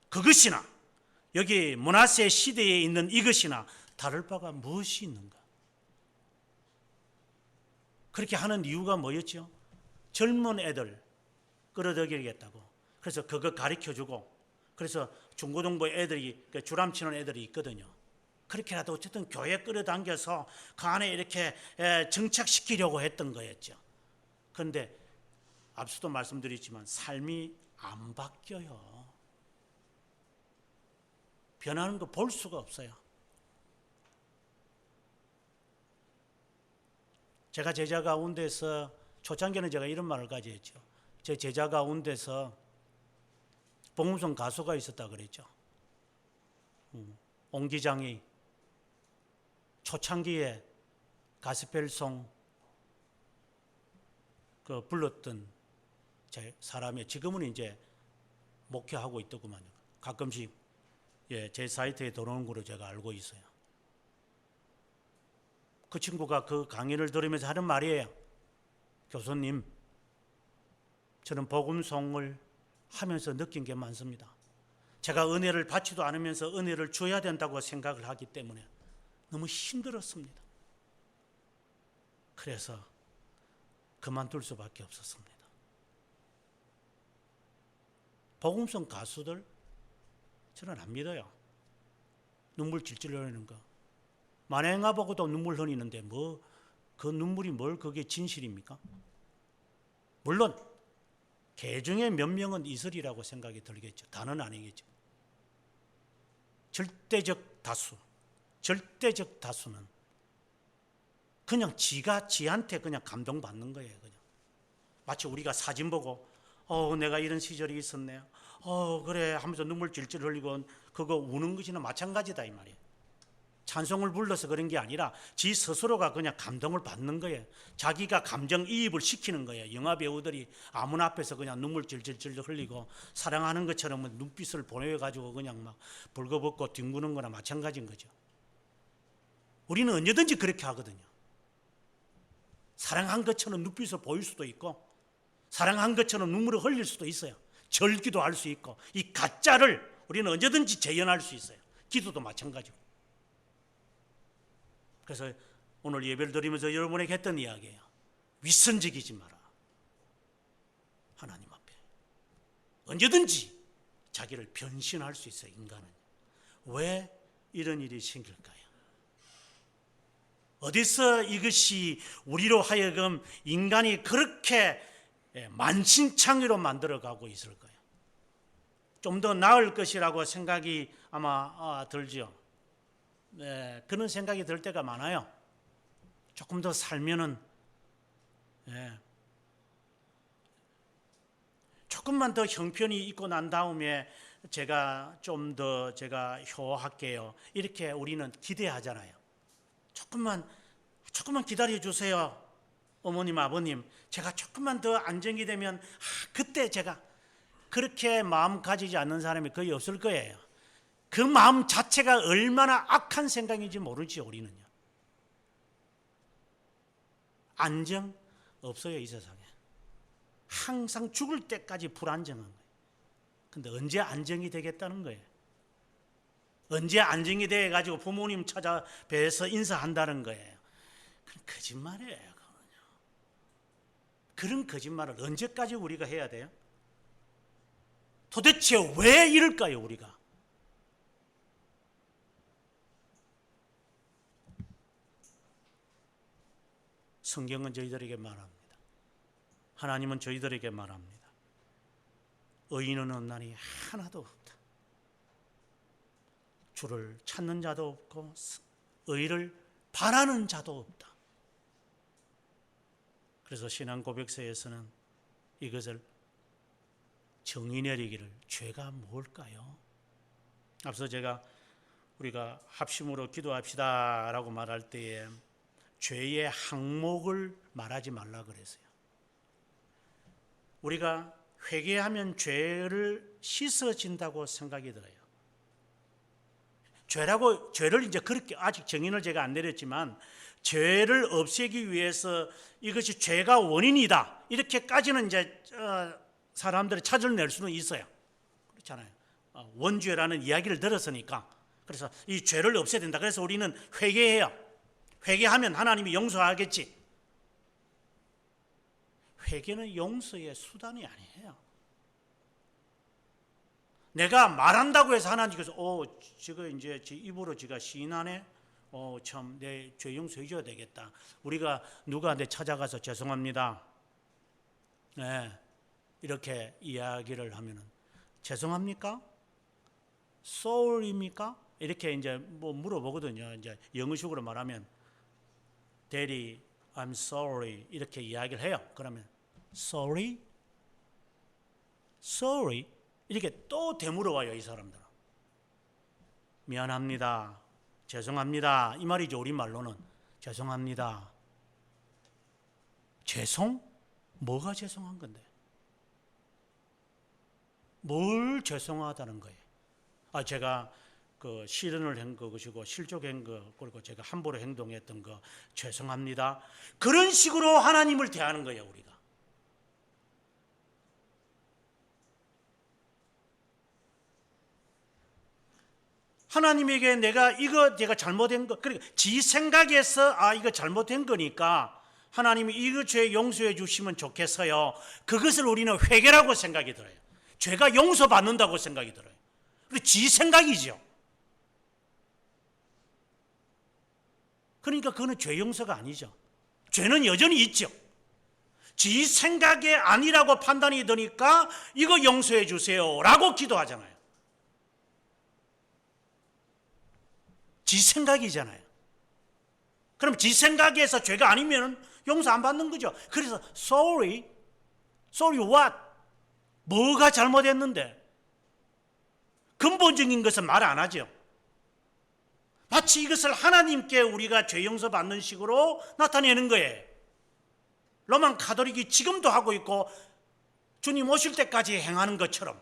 그것이나 여기 므낫세 시대에 있는 이것이나 다를 바가 무엇이 있는가? 그렇게 하는 이유가 뭐였죠? 젊은 애들 끌어들이겠다고. 그래서 그거 가르쳐주고, 그래서 중고등부 애들이 주람치는 애들이 있거든요. 그렇게라도 어쨌든 교회 끌어당겨서 그 안에 이렇게 정착시키려고 했던 거였죠. 그런데 앞서도 말씀드렸지만 삶이 안 바뀌어요. 변하는 거 볼 수가 없어요. 제가 제자 가운데서 초창기는 제가 이런 말을 가지했죠. 제 제자 가운데서 복음성 가수가 있었다 그랬죠. 옹 기장이 초창기에 가스펠송 그 불렀던 제 사람이 지금은 이제 목회하고 있더구만요. 가끔씩 제 사이트에 들어오는 걸로 제가 알고 있어요. 그 친구가 그 강의를 들으면서 하는 말이에요. 교수님, 저는 복음송을 하면서 느낀 게 많습니다. 제가 은혜를 받지도 않으면서 은혜를 줘야 된다고 생각을 하기 때문에 너무 힘들었습니다. 그래서 그만둘 수밖에 없었습니다. 복음송 가수들 저는 안 믿어요. 눈물 질질 흘리는 거. 만행아 보고도 눈물 흘리는데 뭐 그 눈물이 뭘 그게 진실입니까? 물론 개 중에 몇 명은 있으리라고 생각이 들겠죠. 다는 아니겠죠. 절대적 다수는 그냥 지한테 그냥 감동받는 거예요. 그냥 마치 우리가 사진 보고 내가 이런 시절이 있었네. 그래 하면서 눈물 질질 흘리고 그거 우는 것이나 마찬가지다 이 말이에요. 찬송을 불러서 그런 게 아니라 지 스스로가 그냥 감동을 받는 거예요. 자기가 감정이입을 시키는 거예요. 영화 배우들이 아문 앞에서 그냥 눈물 질질 흘리고 사랑하는 것처럼 눈빛을 보내가지고 그냥 막 벌거벗고 뒹구는 거나 마찬가지인 거죠. 우리는 언제든지 그렇게 하거든요. 사랑한 것처럼 눈빛을 보일 수도 있고 사랑한 것처럼 눈물을 흘릴 수도 있어요. 절기도 할 수 있고 이 가짜를 우리는 언제든지 재현할 수 있어요. 기도도 마찬가지고. 그래서 오늘 예배를 드리면서 여러분에게 했던 이야기예요. 위선적이지 마라. 하나님 앞에 언제든지 자기를 변신할 수 있어요. 인간은. 왜 이런 일이 생길까요? 어디서 이것이 우리로 하여금 인간이 그렇게 만신창이로 만들어가고 있을까요? 좀 더 나을 것이라고 생각이 아마 들죠. 그런 생각이 들 때가 많아요. 조금 더 살면은 조금만 더 형편이 있고 난 다음에 제가 좀 더 제가 효할게요. 이렇게 우리는 기대하잖아요. 조금만 기다려 주세요. 어머님, 아버님, 제가 조금만 더 안정이 되면 그때 제가 그렇게 마음 가지지 않는 사람이 거의 없을 거예요. 그 마음 자체가 얼마나 악한 생각인지 모르지 우리는요. 안정 없어요 이 세상에. 항상 죽을 때까지 불안정한 거예요. 근데 언제 안정이 되겠다는 거예요? 언제 안정이 돼가지고 부모님 찾아뵈서 인사한다는 거예요? 그건 거짓말이에요. 그런 거짓말을 언제까지 우리가 해야 돼요? 도대체 왜 이럴까요 우리가? 성경은 저희들에게 말합니다. 하나님은 저희들에게 말합니다. 의인은 없나니 하나도 없다. 주를 찾는 자도 없고 의를 바라는 자도 없다. 그래서 신앙 고백서에서는 이것을 정의 내리기를 죄가 뭘까요? 앞서 제가 우리가 합심으로 기도합시다라고 말할 때에 죄의 항목을 말하지 말라 그랬어요. 우리가 회개하면 죄를 씻어진다고 생각이 들어요. 죄를 이제 그렇게 아직 정의를 제가 안 내렸지만 죄를 없애기 위해서 이것이 죄가 원인이다 이렇게까지는 이제 사람들이 찾아낼 수는 있어요. 그렇잖아요. 원죄라는 이야기를 들었으니까. 그래서 이 죄를 없애야 된다. 그래서 우리는 회개해요. 회개하면 하나님이 용서하겠지. 회개는 용서의 수단이 아니에요. 내가 말한다고 해서 하나님께서 지금 이제 입으로 지가 시인하네. 참 내 죄 용서해 줘야 되겠다. 우리가 누구한테 찾아가서 죄송합니다. 네, 이렇게 이야기를 하면은 죄송합니까? sorry입니까? 이렇게 이제 뭐 물어보거든요. 이제 영어식으로 말하면 Daddy, I'm sorry 이렇게 이야기를 해요. 그러면 sorry, sorry 이렇게 또 되물어와요. 이 사람들은 미안합니다, 죄송합니다 이 말이죠. 우리말로는 죄송합니다. 죄송? 뭐가 죄송한 건데? 뭘 죄송하다는 거예요? 제가 그 실언을 한 것이고 실족한 거 그리고 제가 함부로 행동했던 거 죄송합니다. 그런 식으로 하나님을 대하는 거예요. 우리가 하나님에게 내가 잘못한 거 그러니까 지 생각에서 이거 잘못된 거니까 하나님이 이거 죄 용서해 주시면 좋겠어요. 그것을 우리는 회개라고 생각이 들어요. 죄가 용서받는다고 생각이 들어요. 그리고 지 생각이죠. 그러니까 그거는 죄 용서가 아니죠. 죄는 여전히 있죠. 지 생각이 아니라고 판단이 드니까 이거 용서해 주세요 라고 기도하잖아요. 지 생각이잖아요. 그럼 지 생각에서 죄가 아니면 용서 안 받는 거죠. 그래서 sorry what? 뭐가 잘못했는데? 근본적인 것은 말 안 하죠. 마치 이것을 하나님께 우리가 죄 용서 받는 식으로 나타내는 거예요. 로만 가톨릭이 지금도 하고 있고 주님 오실 때까지 행하는 것처럼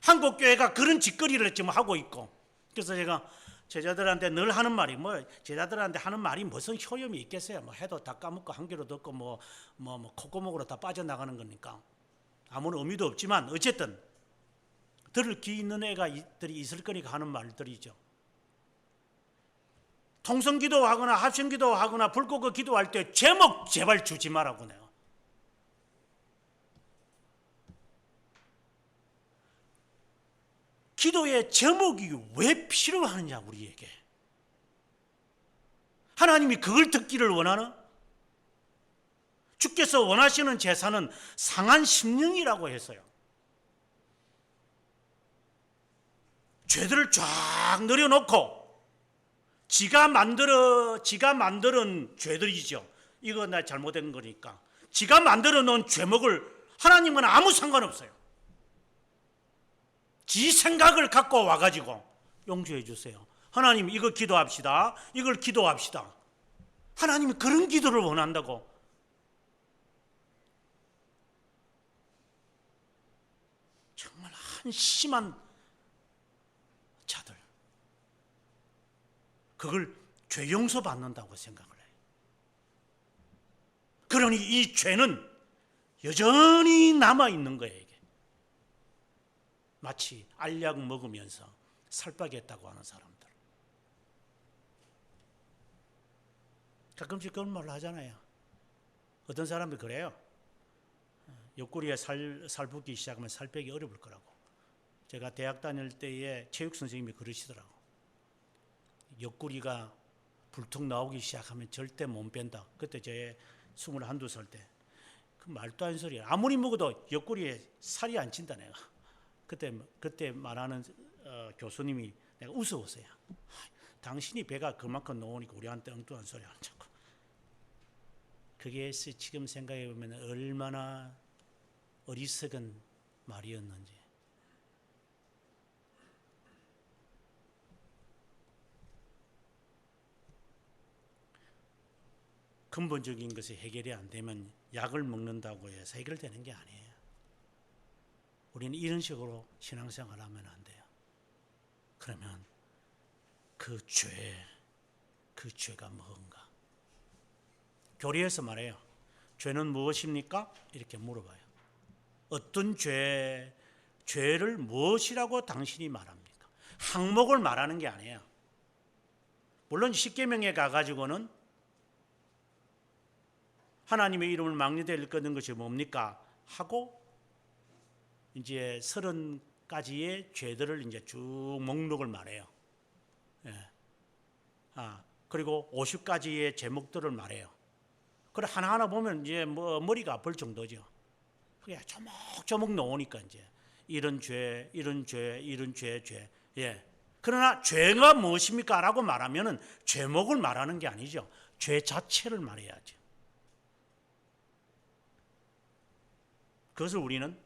한국 교회가 그런 짓거리를 지금 하고 있고. 그래서 제가 제자들한테 늘 하는 말이 제자들한테 하는 말이 무슨 효용이 있겠어요? 해도 다 까먹고 한 귀로 듣고 콧구멍으로 다 빠져나가는 거니까 아무런 의미도 없지만 어쨌든 들을 귀 있는 애가들이 있을 거니까 하는 말들이죠. 통성기도 하거나 합심기도 하거나 불 끄고 기도할 때 제목 제발 주지 말라고 내가. 기도의 제목이 왜 필요하느냐 우리에게. 하나님이 그걸 듣기를 원하나? 주께서 원하시는 제사는 상한 심령이라고 했어요. 죄들을 쫙 내려놓고 지가 만드는 죄들이죠. 이거 나 잘못된 거니까. 지가 만들어 놓은 죄목을 하나님은 아무 상관없어요. 지 생각을 갖고 와가지고 용서해 주세요. 하나님 이거 기도합시다. 이걸 기도합시다. 하나님이 그런 기도를 원한다고. 정말 한심한 자들. 그걸 죄 용서 받는다고 생각을 해요. 그러니 이 죄는 여전히 남아있는 거예요. 이게. 마치 알약 먹으면서 살빠겠다고 하는 사람들. 가끔씩 그런 말을 하잖아요. 어떤 사람이 그래요. 옆구리에 살 붙기 시작하면 살 빼기 어려울 거라고. 제가 대학 다닐 때에 체육 선생님이 그러시더라고. 옆구리가 불뚝 나오기 시작하면 절대 못 뺀다. 그때 제 21~22살 때. 그 말도 안 되는 소리야. 아무리 먹어도 옆구리에 살이 안 찐다 내가. 그때 말하는 교수님이 내가 웃어보세요. 당신이 배가 그만큼 나오니까 우리한테 엉뚱한 소리 하는 자꾸. 그게 지금 생각해 보면 얼마나 어리석은 말이었는지. 근본적인 것이 해결이 안 되면 약을 먹는다고 해서 해결되는 게 아니에요. 우리는 이런 식으로 신앙생활 하면 안 돼요. 그러면 그 죄가 뭔가? 교리에서 말해요. 죄는 무엇입니까? 이렇게 물어봐요. 어떤 죄를 무엇이라고 당신이 말합니까? 항목을 말하는 게 아니에요. 물론 십계명에 가가지고는 하나님의 이름을 막례되어 일컫는 것이 뭡니까? 하고 이제 30가지의 죄들을 이제 쭉 목록을 말해요. 예. 그리고 50가지의 제목들을 말해요. 그래 하나하나 보면 이제 뭐 머리가 아플 정도죠. 그게 조목조목 나오니까 이제 이런 죄. 예. 그러나 죄가 무엇입니까? 라고 말하면은 죄목을 말하는 게 아니죠. 죄 자체를 말해야죠. 그것을 우리는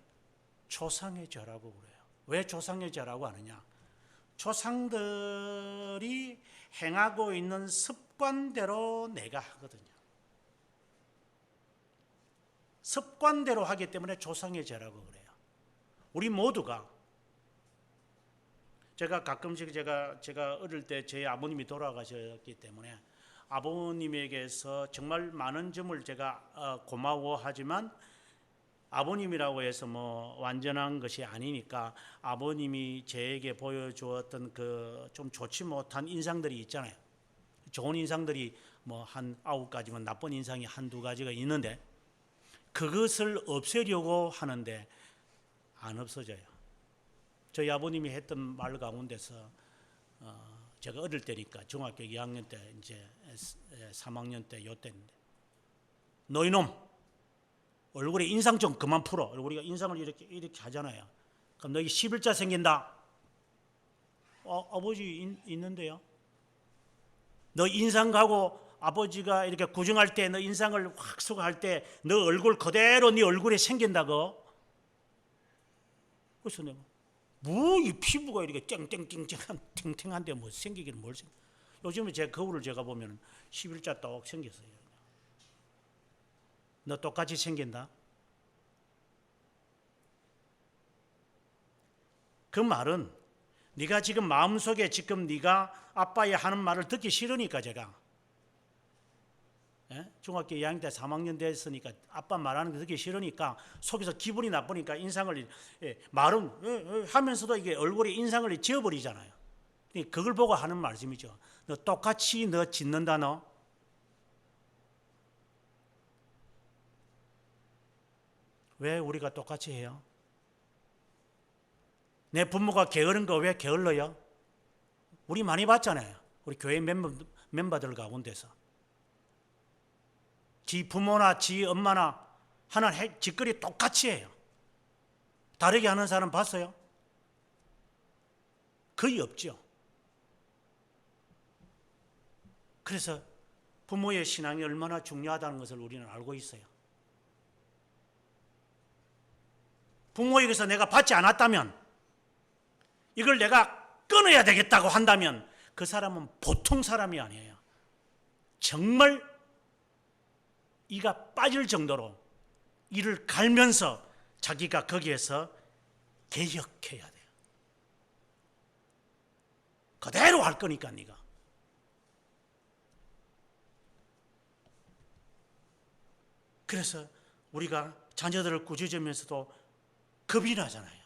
조상의 죄라고 그래요. 왜 조상의 죄라고 하느냐? 조상들이 행하고 있는 습관대로 내가 하거든요. 습관대로 하기 때문에 조상의 죄라고 그래요. 우리 모두가 제가 가끔씩 제가 어릴 때 제 아버님이 돌아가셨기 때문에 아버님에게서 정말 많은 점을 제가 고마워하지만 아버님이라고 해서 뭐 완전한 것이 아니니까 아버님이 저에게 보여주었던 그 좀 좋지 못한 인상들이 있잖아요. 좋은 인상들이 뭐 한 9가지면 나쁜 인상이 한두 가지가 있는데 그것을 없애려고 하는데 안 없어져요. 저희 아버님이 했던 말 가운데서 제가 어릴 때니까 중학교 2학년 때 이제 3학년 때 요때인데 너 이놈 얼굴에 인상 좀 그만 풀어. 우리가 인상을 이렇게 하잖아요. 그럼 너희 11자 생긴다. 아버지 있는데요. 너 인상 가고 아버지가 이렇게 구정할 때 너 인상을 확 쓰고 할 때 너 얼굴 그대로 네 얼굴에 생긴다고. 그래서 내가 뭐 이 피부가 이렇게 땡땡땡땡한데 뭐 생기기는 뭘 생겨. 요즘에 제 거울을 제가 보면 11자 똑 생겼어요. 너 똑같이 생긴다. 그 말은 네가 지금 마음속에 지금 네가 아빠의 하는 말을 듣기 싫으니까 제가 중학교 2학년 때 3학년 됐으니까 아빠 말하는 거 듣기 싫으니까 속에서 기분이 나쁘니까 인상을 말은 하면서도 이게 얼굴에 인상을 지어버리잖아요. 그걸 보고 하는 말씀이죠. 너 똑같이 너 짓는다 너. 왜 우리가 똑같이 해요? 내 부모가 게으른 거 왜 게을러요? 우리 많이 봤잖아요. 우리 교회 멤버들 가운데서. 지 부모나 지 엄마나 하는 짓거리 똑같이 해요. 다르게 하는 사람 봤어요? 거의 없죠. 그래서 부모의 신앙이 얼마나 중요하다는 것을 우리는 알고 있어요. 부모에게서 내가 받지 않았다면 이걸 내가 끊어야 되겠다고 한다면 그 사람은 보통 사람이 아니에요. 정말 이가 빠질 정도로 이를 갈면서 자기가 거기에서 개혁해야 돼요. 그대로 할 거니까 네가. 그래서 우리가 자녀들을 꾸짖으면서도 겁이 나잖아요.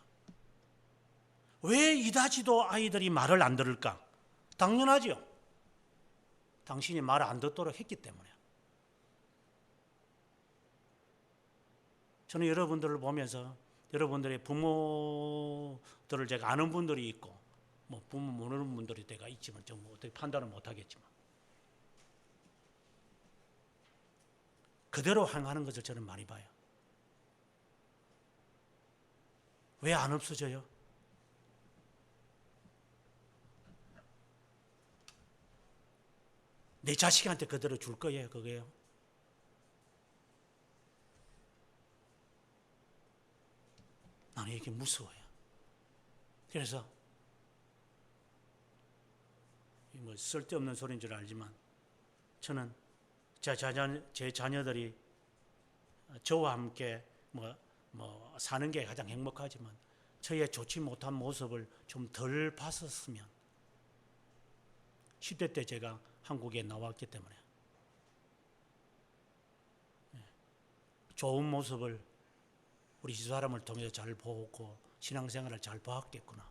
왜 이다지도 아이들이 말을 안 들을까? 당연하죠. 당신이 말을 안 듣도록 했기 때문에. 저는 여러분들을 보면서 여러분들의 부모들을 제가 아는 분들이 있고 뭐 부모 모르는 분들이 제가 있지만 좀 어떻게 판단을 못하겠지만 그대로 행하는 것을 저는 많이 봐요. 왜 안 없어져요? 내 자식한테 그대로 줄 거예요, 그게요. 나는 이게 무서워요. 그래서 뭐 쓸데없는 소리인 줄 알지만 저는 제 자녀들이 저와 함께 사는 게 가장 행복하지만 저의 좋지 못한 모습을 좀 덜 봤었으면. 10대 때 제가 한국에 나왔기 때문에 좋은 모습을 우리 집사람을 통해서 잘 보고 신앙생활을 잘 보았겠구나.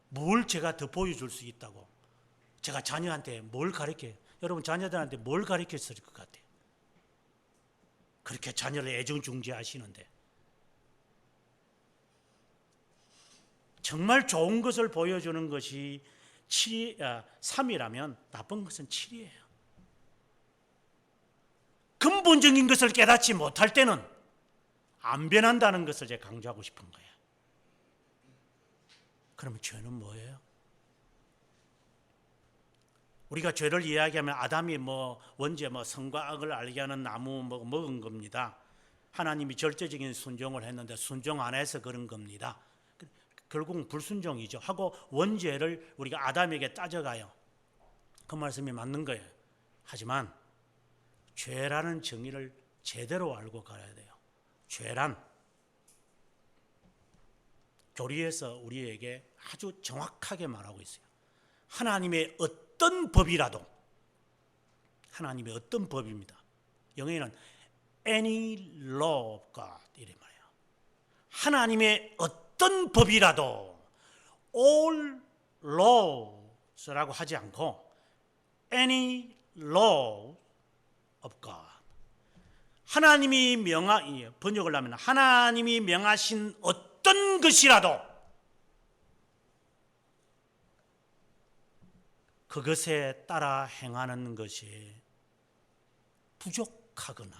뭘 제가 더 보여줄 수 있다고, 제가 자녀한테 뭘 가르쳐요? 여러분 자녀들한테 뭘 가르쳤을 것 같아요? 그렇게 자녀를 애정중지하시는데 정말 좋은 것을 보여주는 것이 3이라면 나쁜 것은 7이에요. 근본적인 것을 깨닫지 못할 때는 안 변한다는 것을 제가 강조하고 싶은 거예요. 그러면 죄는 뭐예요? 우리가 죄를 이야기하면 아담이 원죄 선과 악을 알게 하는 나무 먹은 겁니다. 하나님이 절대적인 순종을 했는데 순종 안 해서 그런 겁니다. 결국은 불순종이죠. 하고 원죄를 우리가 아담에게 따져가요. 그 말씀이 맞는 거예요. 하지만 죄라는 정의를 제대로 알고 가야 돼요. 죄란 교리에서 우리에게 아주 정확하게 말하고 있어요. 하나님의 어떤 법이라도, 하나님의 어떤 법입니다. 영어에는 any law of God 이래 말이에요. 하나님의 어떤 법이라도 all laws라고 하지 않고 any law of God. 하나님이 번역을 하면 하나님이 명하신 어떤 것이라도 그것에 따라 행하는 것이 부족하거나,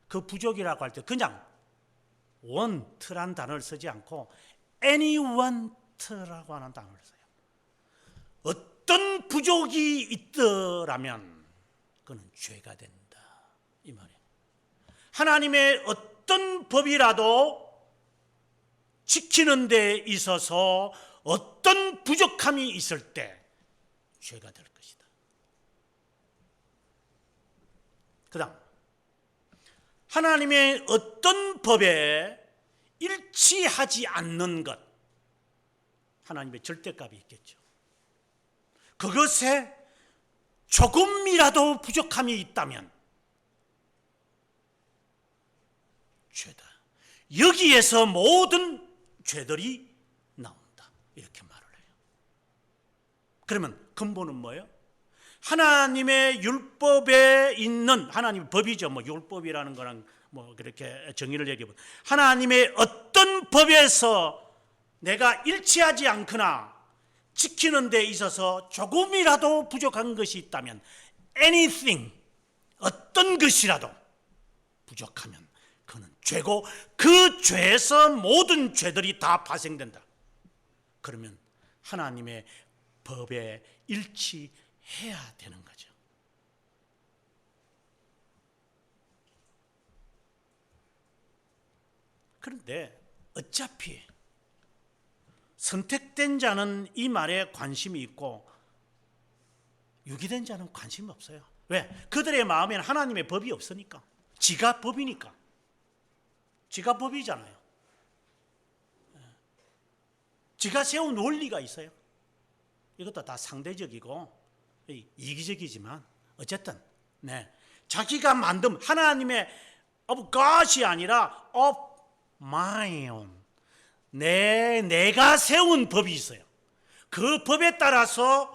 그 부족이라고 할 때 그냥 want란 단어를 쓰지 않고 anywant라고 하는 단어를 써요. 어떤 부족이 있더라면 그는 죄가 된다 이 말이에요. 하나님의 어떤 법이라도 지키는 데 있어서 어떤 부족함이 있을 때 죄가 될 것이다. 그 다음 하나님의 어떤 법에 일치하지 않는 것, 하나님의 절대값이 있겠죠. 그것에 조금이라도 부족함이 있다면 죄다. 여기에서 모든 죄들이 나온다 이렇게 말을 해요. 그러면 근본은 뭐예요? 하나님의 율법에 있는, 하나님의 법이죠. 율법이라는 거랑 그렇게 정의를 얘기해보면 하나님의 어떤 법에서 내가 일치하지 않거나 지키는 데 있어서 조금이라도 부족한 것이 있다면 anything, 어떤 것이라도 부족하면 그는 죄고 그 죄에서 모든 죄들이 다 발생된다. 그러면 하나님의 법에 일치해야 되는 거죠. 그런데 어차피 선택된 자는 이 말에 관심이 있고 유기된 자는 관심이 없어요. 왜? 그들의 마음에는 하나님의 법이 없으니까. 지가 법이니까. 지가 법이잖아요. 지가 세운 원리가 있어요. 이것도 다 상대적이고 이기적이지만 어쨌든 자기가 만든 하나님의 of God이 아니라 of my own, 내가 세운 법이 있어요. 그 법에 따라서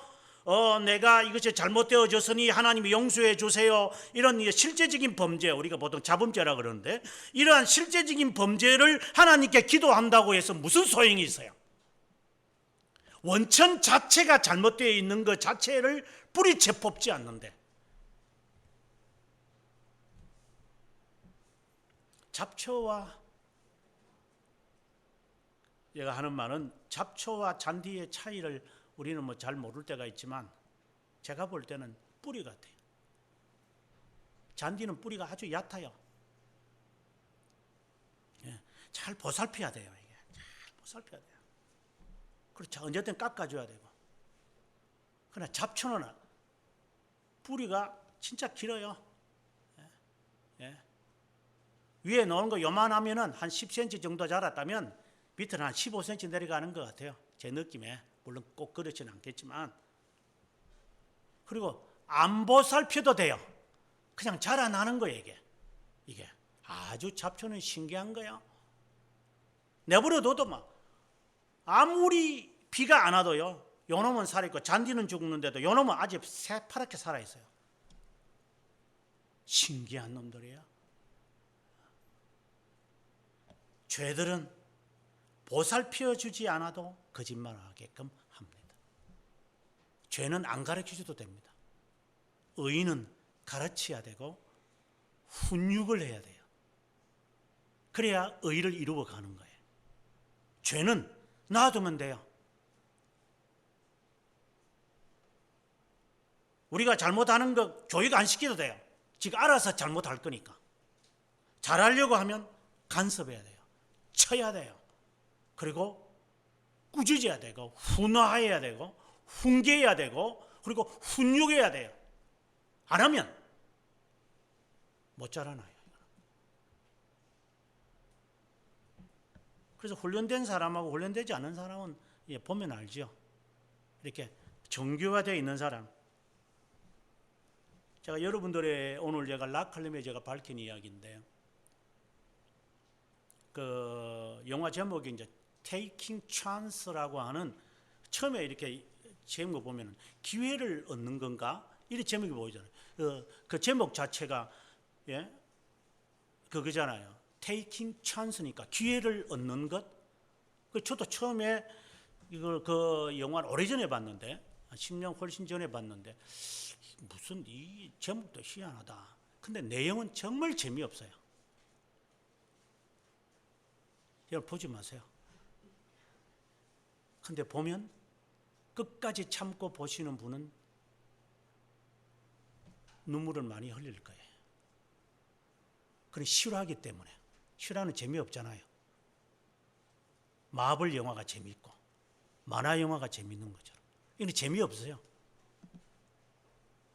내가 이것이 잘못되어졌으니 하나님이 용서해 주세요, 이런 실제적인 범죄, 우리가 보통 자범죄라 그러는데 이러한 실제적인 범죄를 하나님께 기도한다고 해서 무슨 소용이 있어요? 원천 자체가 잘못되어 있는 것 자체를 뿌리채 뽑지 않는데, 잡초와, 제가 하는 말은 잡초와 잔디의 차이를 우리는 잘 모를 때가 있지만 제가 볼 때는 뿌리 같아요. 잔디는 뿌리가 아주 얕아요. 잘 보살펴야 돼요. 이게 잘 보살펴야 돼요. 그렇죠. 언제든 깎아줘야 되고. 그러나 잡초는 뿌리가 진짜 길어요. 예. 위에 놓은 거 요만하면은 한 10cm 정도 자랐다면 밑에는 한 15cm 내려가는 것 같아요. 제 느낌에. 물론 꼭 그렇지는 않겠지만. 그리고 안 보살펴도 돼요. 그냥 자라나는 거예요, 이게. 아주 잡초는 신기한 거예요. 내버려둬도 막 아무리 비가 안 와도요. 요놈은 살아있고 잔디는 죽는데도 요놈은 아직 새파랗게 살아있어요. 신기한 놈들이에요. 죄들은 보살펴주지 않아도 거짓말하게끔 합니다. 죄는 안 가르쳐줘도 됩니다. 의인은 가르쳐야 되고 훈육을 해야 돼요. 그래야 의를 이루어가는 거예요. 죄는 놔두면 돼요. 우리가 잘못하는 거 교육 안 시켜도 돼요. 지가 알아서 잘못할 거니까. 잘하려고 하면 간섭해야 돼요. 쳐야 돼요. 그리고 꾸짖어야 되고 훈화해야 되고 훈계해야 되고 그리고 훈육해야 돼요. 안 하면 못 자라나요. 그래서 훈련된 사람하고 훈련되지 않은 사람은 보면 알죠. 이렇게 정교화되어 있는 사람. 제가 여러분들의 오늘 제가 락할렘에 제가 밝힌 이야기인데요. 그 영화 제목이 이제 Taking Chance라고 하는 처음에 이렇게 제목 보면 기회를 얻는 건가 이런 제목이 보이잖아요. 그 제목 자체가 그거잖아요. Taking Chance니까 기회를 얻는 것. 저도 처음에 이걸 그 영화를 오래전에 봤는데 10년 훨씬 전에 봤는데 무슨 이 제목도 희한하다. 근데 내용은 정말 재미없어요. 여러분 보지 마세요. 근데 보면 끝까지 참고 보시는 분은 눈물을 많이 흘릴 거예요. 그건 실화이기 때문에. 실화는 재미없잖아요. 마블 영화가 재미있고 만화 영화가 재미있는 것처럼. 이건 재미없어요.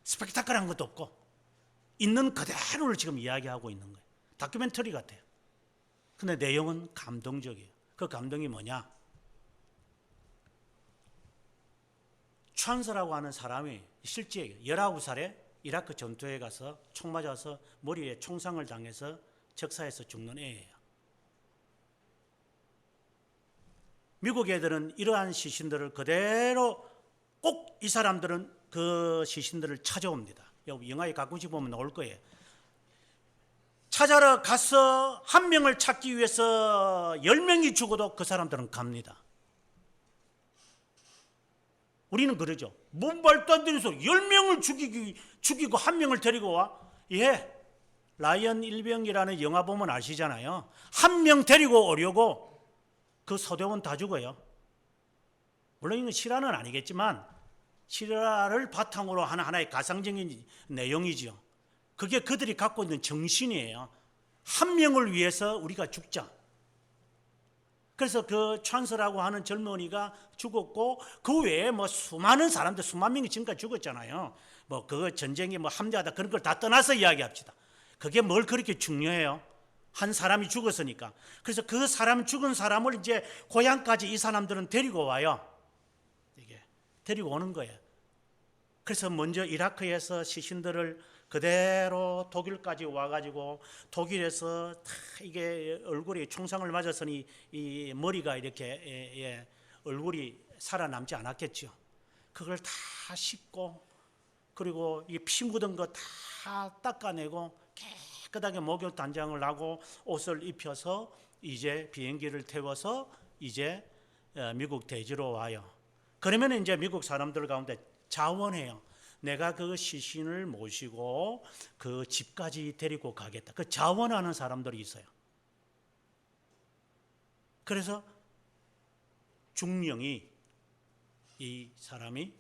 스펙타클한 것도 없고 있는 그대로를 지금 이야기하고 있는 거예요. 다큐멘터리 같아요. 근데 내용은 감동적이에요. 그 감동이 뭐냐? 찬스라고 하는 사람이 실제 19살에 이라크 전투에 가서 총 맞아서 머리에 총상을 당해서 적사에서 죽는 애예요. 미국 애들은 이러한 시신들을 그대로 꼭 이 사람들은 그 시신들을 찾아옵니다. 영화에 가끔씩 보면 나올 거예요. 찾아러 가서 한 명을 찾기 위해서 10명이 죽어도 그 사람들은 갑니다. 우리는 그러죠. 뭔 말도 안 되는 소리. 10명을 죽이고 한 명을 데리고 와? 예. 라이언 일병이라는 영화 보면 아시잖아요. 한 명 데리고 오려고 그 소대원 다 죽어요. 물론 이건 실화는 아니겠지만 실화를 바탕으로 하는 하나의 가상적인 내용이죠. 그게 그들이 갖고 있는 정신이에요. 한 명을 위해서 우리가 죽자. 그래서 그 찬스라고 하는 젊은이가 죽었고 그 외에 뭐 수많은 사람들 수만 명이 지금까지 죽었잖아요. 뭐 그 전쟁에 뭐 함대하다 그런 걸 다 떠나서 이야기합시다. 그게 뭘 그렇게 중요해요? 한 사람이 죽었으니까. 그래서 그 사람 죽은 사람을 이제 고향까지 이 사람들은 데리고 와요. 이게 데리고 오는 거예요. 그래서 먼저 이라크에서 시신들을 그대로 독일까지 와가지고 독일에서 다 이게 얼굴이 총상을 맞았으니 이 머리가 이렇게 얼굴이 살아남지 않았겠죠. 그걸 다 씻고 그리고 이 피 묻은 거 다 닦아내고 깨끗하게 목욕 단장을 하고 옷을 입혀서 이제 비행기를 태워서 이제 미국 대지로 와요. 그러면 이제 미국 사람들 가운데 자원해요. 내가 그 시신을 모시고 그 집까지 데리고 가겠다. 그 자원하는 사람들이 있어요. 그래서 중령이 이 사람이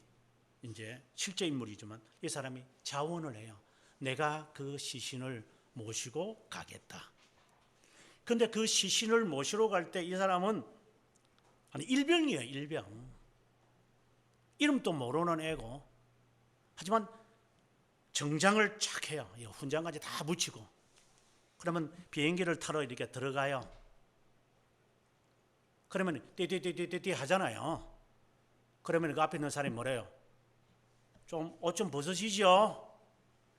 이제 실제 인물이지만 이 사람이 자원을 해요. 내가 그 시신을 모시고 가겠다. 근데 그 시신을 모시러 갈 때 이 사람은 아니 일병이에요. 일병. 이름도 모르는 애고 하지만 정장을 쫙 해요. 훈장까지 다 붙이고. 그러면 비행기를 타러 이렇게 들어가요. 그러면 띠띠띠띠띠 하잖아요. 그러면 그 앞에 있는 사람이 뭐래요? 좀 옷 좀 벗으시죠.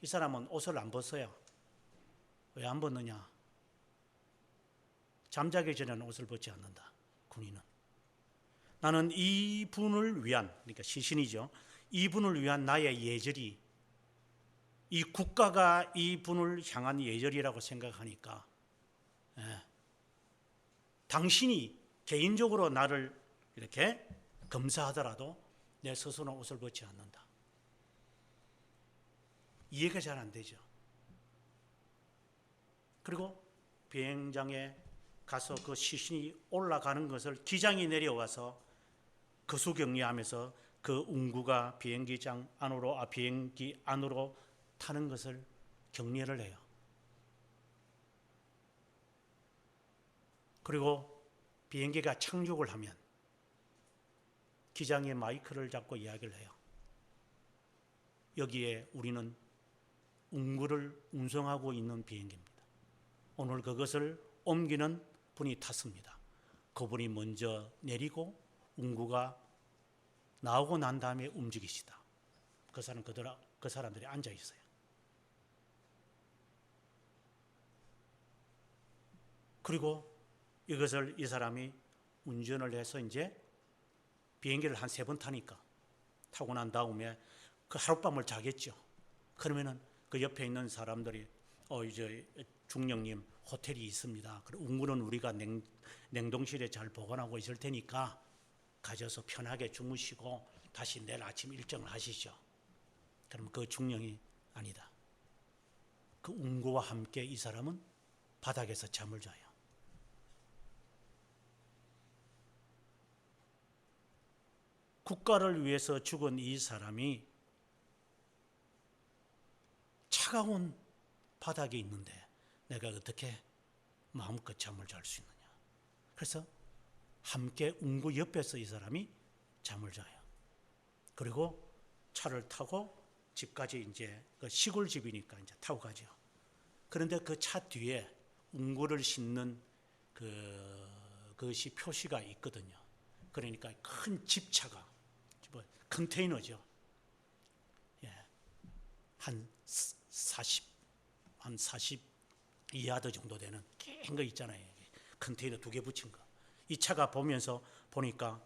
이 사람은 옷을 안 벗어요. 왜 안 벗느냐? 잠자기 전에는 옷을 벗지 않는다. 군인은. 나는 이분을 위한, 그러니까 시신이죠. 이분을 위한 나의 예절이, 이 국가가 이분을 향한 예절이라고 생각하니까, 당신이 개인적으로 나를 이렇게 검사하더라도 내 스스로는 옷을 벗지 않는다. 이해가 잘 안 되죠. 그리고 비행장에 가서 그 시신이 올라가는 것을 기장이 내려와서 거수격리하면서 그 운구가 비행기 안으로 타는 것을 격리를 해요. 그리고 비행기가 착륙을 하면 기장이 마이크를 잡고 이야기를 해요. 여기에 우리는 운구를 운송하고 있는 비행기입니다. 오늘 그것을 옮기는 분이 탔습니다. 그분이 먼저 내리고 운구가 나오고 난 다음에 움직이시다. 그 사람들이 앉아 있어요. 그리고 이것을 이 사람이 운전을 해서 이제 비행기를 한 3번 타니까 타고 난 다음에 그 하룻밤을 자겠죠. 그러면은 그 옆에 있는 사람들이 이제 중령님 호텔이 있습니다. 운구는 우리가 냉동실에 잘 보관하고 있을 테니까 가셔서 편하게 주무시고 다시 내일 아침 일정을 하시죠. 그럼 그 중령이 아니다. 그 운구와 함께 이 사람은 바닥에서 잠을 자요. 국가를 위해서 죽은 이 사람이 차가운 바닥에 있는데 내가 어떻게 마음껏 잠을 잘 수 있느냐. 그래서 함께 운구 옆에서 이 사람이 잠을 자요. 그리고 차를 타고 집까지 이제 그 시골 집이니까 이제 타고 가죠. 그런데 그 차 뒤에 운구를 싣는 그것이 표시가 있거든요. 그러니까 큰 집차가 컨테이너죠. 한 42야드 정도 되는 긴 거 있잖아요. 컨테이너 2개 붙인 거. 이 차가 보니까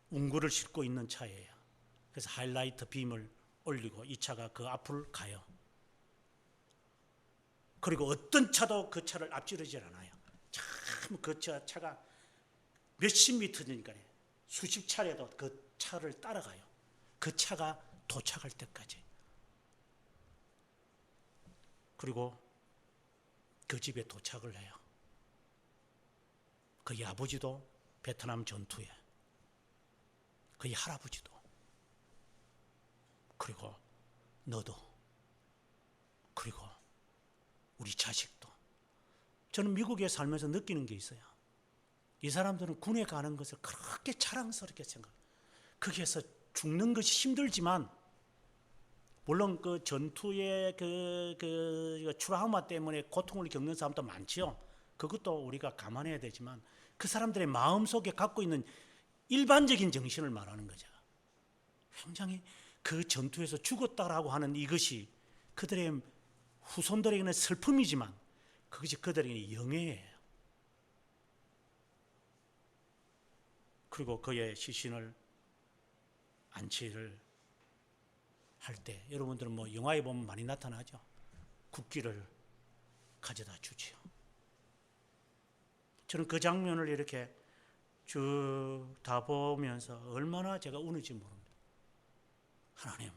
운구를 싣고 있는 차예요. 그래서 하이라이트 빔을 올리고 이 차가 그 앞을 가요. 그리고 어떤 차도 그 차를 앞지르지 않아요. 참 그 차가 몇십 미터니까 수십 차례도 그 차를 따라가요. 그 차가 도착할 때까지. 그리고 그 집에 도착을 해요. 그의 아버지도 베트남 전투에, 그의 할아버지도, 그리고 너도, 그리고 우리 자식도. 저는 미국에 살면서 느끼는 게 있어요. 이 사람들은 군에 가는 것을 그렇게 자랑스럽게 생각해요. 거기에서 죽는 것이 힘들지만, 물론 그 전투의 그 트라우마 때문에 고통을 겪는 사람도 많지요. 그것도 우리가 감안해야 되지만 그 사람들의 마음속에 갖고 있는 일반적인 정신을 말하는 거죠. 굉장히 그 전투에서 죽었다라고 하는 이것이 그들의 후손들에게는 슬픔이지만 그것이 그들에게는 영예예요. 그리고 그의 시신을 안치를 할 때 여러분들은 뭐 영화에 보면 많이 나타나죠. 국기를 가져다 주지요. 저는 그 장면을 이렇게 쭉 다 보면서 얼마나 제가 우는지 모릅니다. 하나님,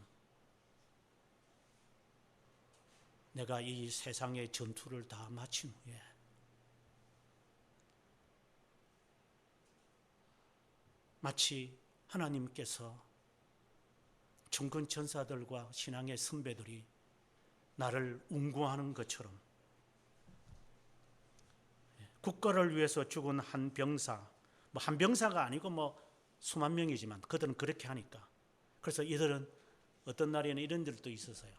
내가 이 세상의 전투를 다 마친 후에 마치 하나님께서 중건 천사들과 신앙의 선배들이 나를 운구하는 것처럼 국가를 위해서 죽은 한 병사, 한 병사가 아니고 수만 명이지만 그들은 그렇게 하니까. 그래서 이들은 어떤 날에는 이런 일도 있었어요.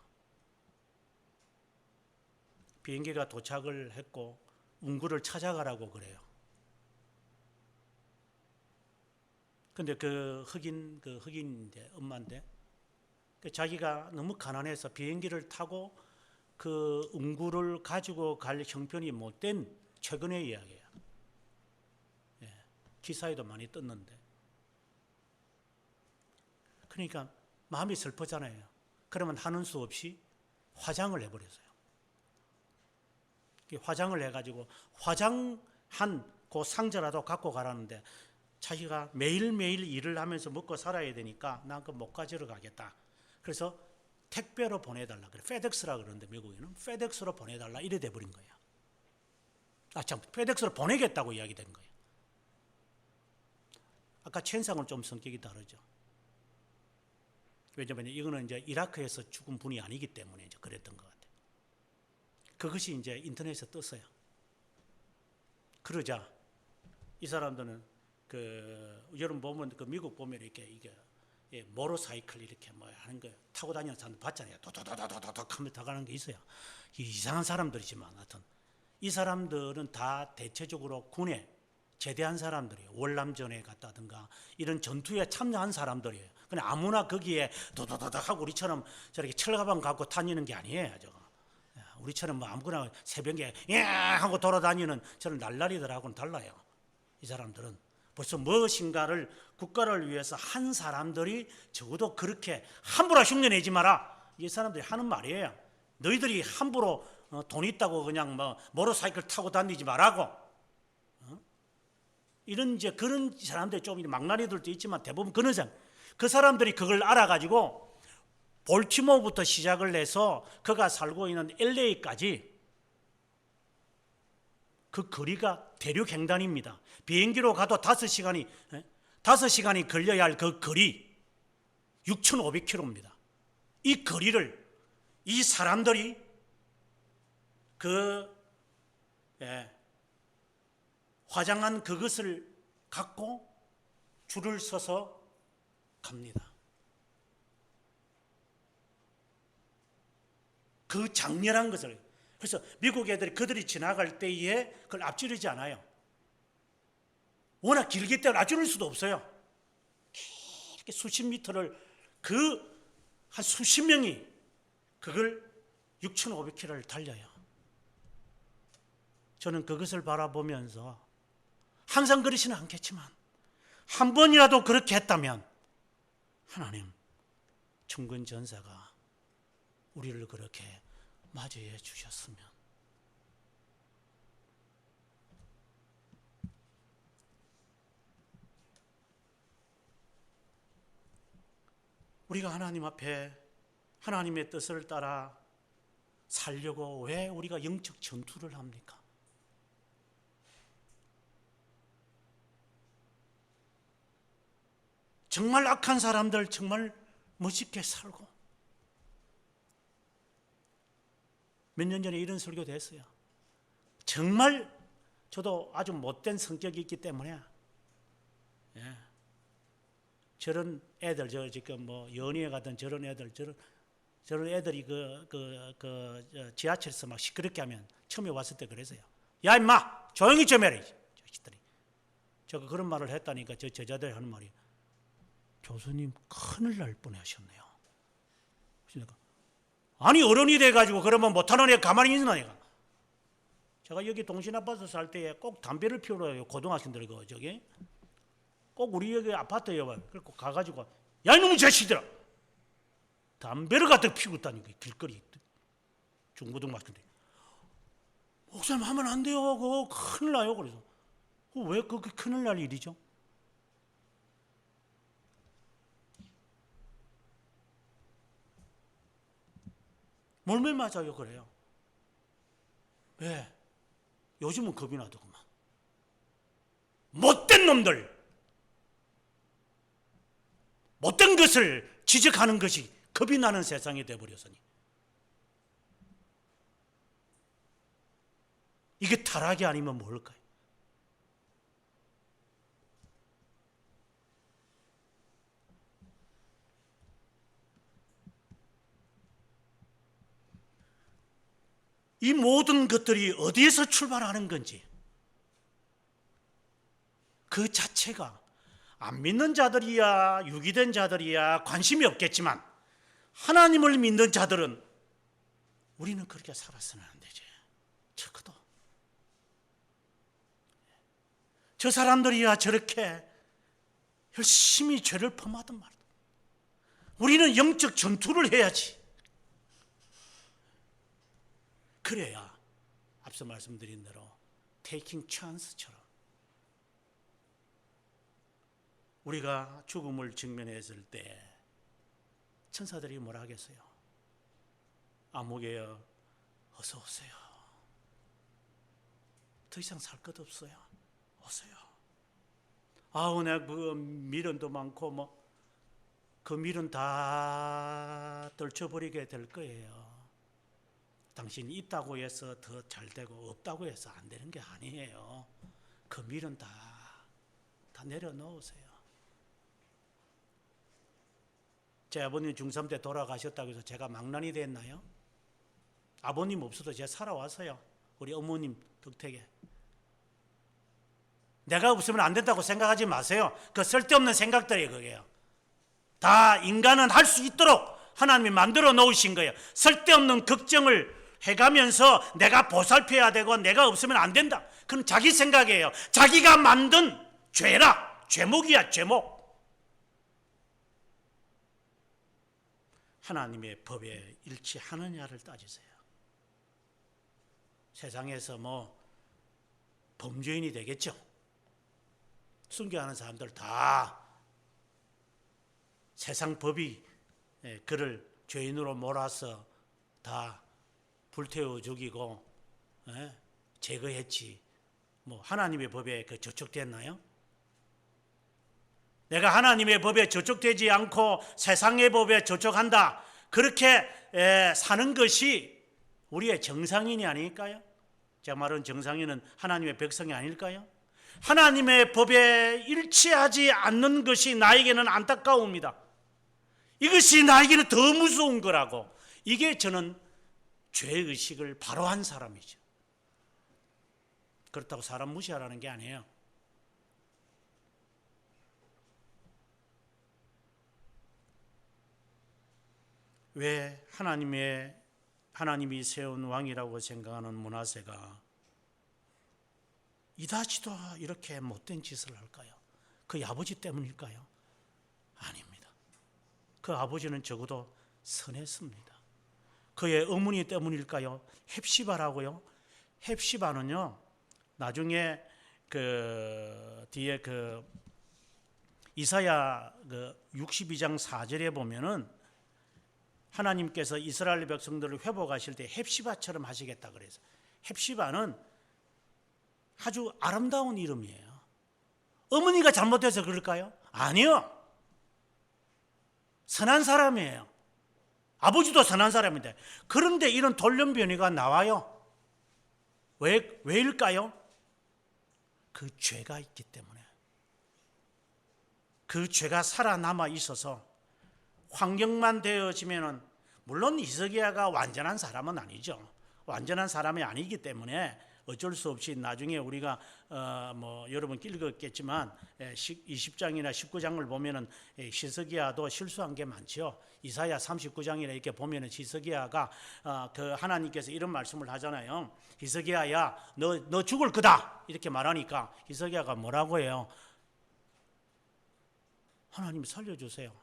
비행기가 도착을 했고 운구를 찾아가라고 그래요. 근데 그 흑인인데 엄마인데 자기가 너무 가난해서 비행기를 타고 그 운구를 가지고 갈 형편이 못된 최근의 이야기예요. 예, 기사에도 많이 떴는데. 그러니까 마음이 슬프잖아요. 그러면 하는 수 없이 화장을 해버렸어요. 화장을 해가지고 화장한 그 상자라도 갖고 가라는데 자기가 매일매일 일을 하면서 먹고 살아야 되니까 난 그 못 가지러 가겠다. 그래서 택배로 보내달라. 그래. 페덱스라 그러는데 미국에는 페덱스로 보내달라. 이래 돼버린 거예요. 참, 페덱스로 보내겠다고 이야기된 거예요. 아까 첸상은 좀 성격이 다르죠. 왜냐하면 이거는 이제 이라크에서 죽은 분이 아니기 때문에 이제 그랬던 것 같아요. 그것이 이제 인터넷에 떴어요. 그러자 이 사람들은 여러분 보면 그 미국 보면 이게 모터사이클 이렇게 뭐 하는 거 타고 다니는 사람들 봤잖아요. 도도도도도도 하면 다 가는 게 있어요. 이상한 사람들이지만 하여튼 이 사람들은 다 대체적으로 군에 제대한 사람들이에요. 월남전에 갔다든가 이런 전투에 참여한 사람들이에요. 근데 아무나 거기에 도도도도 하고 우리처럼 저렇게 철가방 갖고 다니는 게 아니에요. 저거. 우리처럼 뭐 아무거나 새벽에 하고 돌아다니는 저런 날라리들하고는 달라요. 이 사람들은 벌써 무엇인가를 국가를 위해서 한 사람들이 적어도 그렇게 함부로 흉내내지 마라. 이 사람들이 하는 말이에요. 너희들이 함부로 돈 있다고 그냥 뭐 모터사이클 타고 다니지 말라고. 이런 이제 그런 사람들이 좀 망나니들도 있지만 대부분 그런 사람. 그 사람들이 그걸 알아가지고 볼티모어부터 시작을 해서 그가 살고 있는 LA까지 그 거리가 대륙 횡단입니다. 비행기로 가도 5시간이 걸려야 할 그 거리 6,500km입니다. 이 거리를 이 사람들이 화장한 그것을 갖고 줄을 서서 갑니다. 그 장렬한 것을. 그래서 미국 애들이 그들이 지나갈 때에 그걸 앞지르지 않아요. 워낙 길기 때문에 앞지를 수도 없어요. 이렇게 수십 미터를 한 수십 명이 그걸 6,500km를 달려요. 저는 그것을 바라보면서 항상 그러지는 않겠지만 한 번이라도 그렇게 했다면 하나님 충근 전사가 우리를 그렇게 맞이해 주셨으면. 우리가 하나님 앞에 하나님의 뜻을 따라 살려고 왜 우리가 영적 전투를 합니까? 정말 악한 사람들 정말 멋있게 살고. 몇 년 전에 이런 설교도 했어요. 정말 저도 아주 못된 성격이 있기 때문에 저런 애들, 지금 뭐 연희에 가던 저런 애들, 저런 애들이 지하철에서 막 시끄럽게 하면 처음에 왔을 때 그랬어요. 야 임마 조용히 좀 해라. 자식들이. 제가 그런 말을 했다니까 저 제자들이 하는 말이 교수님 큰일 날 뻔하셨네요. 그러니까 아니 어른이 돼가지고 그러면 못하는 애 가만히 있나 내가. 제가 여기 동신아파트 살 때에 꼭 담배를 피우러 해요. 고등학생들 저기 꼭 우리 여기 아파트에 와요. 그래서 가가지고 야 이놈의 자식들아 담배를 갖다 피우고 있다니까 길거리 중고등학생들. 목사님 하면 안 돼요. 그거 큰일 나요. 그래서 왜 그렇게 큰일 날 일이죠? 몰매 맞아요. 그래요. 왜? 요즘은 겁이 나더구만. 못된 놈들, 못된 것을 지적하는 것이 겁이 나는 세상이 되어버렸으니 이게 타락이 아니면 뭘까요? 이 모든 것들이 어디에서 출발하는 건지, 그 자체가 안 믿는 자들이야 유기된 자들이야 관심이 없겠지만, 하나님을 믿는 자들은 우리는 그렇게 살았으면 안 되지. 적어도 저 사람들이야 저렇게 열심히 죄를 범하든 말든 우리는 영적 전투를 해야지. 그래야 앞서 말씀드린 대로 테이킹 찬스처럼 우리가 죽음을 직면했을 때 천사들이 뭐라 하겠어요? 아무개여 어서 오세요. 더 이상 살 것 없어요. 오세요. 아우 내가 그 미련도 많고 그 미련 다 떨쳐버리게 될 거예요. 당신이 있다고 해서 더 잘 되고 없다고 해서 안 되는 게 아니에요. 그 미련 다 내려놓으세요. 제 아버님 중3 때 돌아가셨다고 해서 제가 망난이 됐나요? 아버님 없어도 제가 살아왔어요. 우리 어머님 덕택에. 내가 없으면 안 된다고 생각하지 마세요. 그 쓸데없는 생각들이 그게요. 다 인간은 할 수 있도록 하나님이 만들어 놓으신 거예요. 쓸데없는 걱정을 해가면서 내가 보살펴야 되고 내가 없으면 안 된다. 그건 자기 생각이에요. 자기가 만든 죄라. 죄목이야, 죄목. 하나님의 법에 일치하느냐를 따지세요. 세상에서 범죄인이 되겠죠. 순교하는 사람들 다 세상 법이 그를 죄인으로 몰아서 다 불태워 죽이고 제거했지. 하나님의 법에 저촉됐나요? 내가 하나님의 법에 저촉되지 않고 세상의 법에 저촉한다. 그렇게 사는 것이 우리의 정상인이 아닐까요? 제가 말하는 정상인은 하나님의 백성이 아닐까요? 하나님의 법에 일치하지 않는 것이 나에게는 안타까웁니다. 이것이 나에게는 더 무서운 거라고. 이게 저는 죄의식을 바로 한 사람이죠. 그렇다고 사람 무시하라는 게 아니에요. 왜 하나님이 세운 왕이라고 생각하는 므낫세가 이다시도 이렇게 못된 짓을 할까요? 그 아버지 때문일까요? 아닙니다. 그 아버지는 적어도 선했습니다. 그의 어머니 때문일까요? 헵시바라고요. 헵시바는요, 나중에 뒤에 이사야 62장 4절에 보면은 하나님께서 이스라엘 백성들을 회복하실 때 헵시바처럼 하시겠다 그래서, 헵시바는 아주 아름다운 이름이에요. 어머니가 잘못해서 그럴까요? 아니요. 선한 사람이에요. 아버지도 선한 사람인데. 그런데 이런 돌연변이가 나와요. 왜일까요? 그 죄가 있기 때문에. 그 죄가 살아남아 있어서 환경만 되어지면은, 물론 히스기야가 완전한 사람은 아니죠. 완전한 사람이 아니기 때문에 어쩔 수 없이 나중에 우리가 여러분 읽었겠지만 20장이나 19장을 보면은 히스기야도 실수한 게 많죠. 이사야 39장이나 이렇게 보면은 히스기야가 하나님께서 이런 말씀을 하잖아요. 히스기야야, 너 죽을 거다 이렇게 말하니까 히스기야가 뭐라고 해요? 하나님 살려주세요.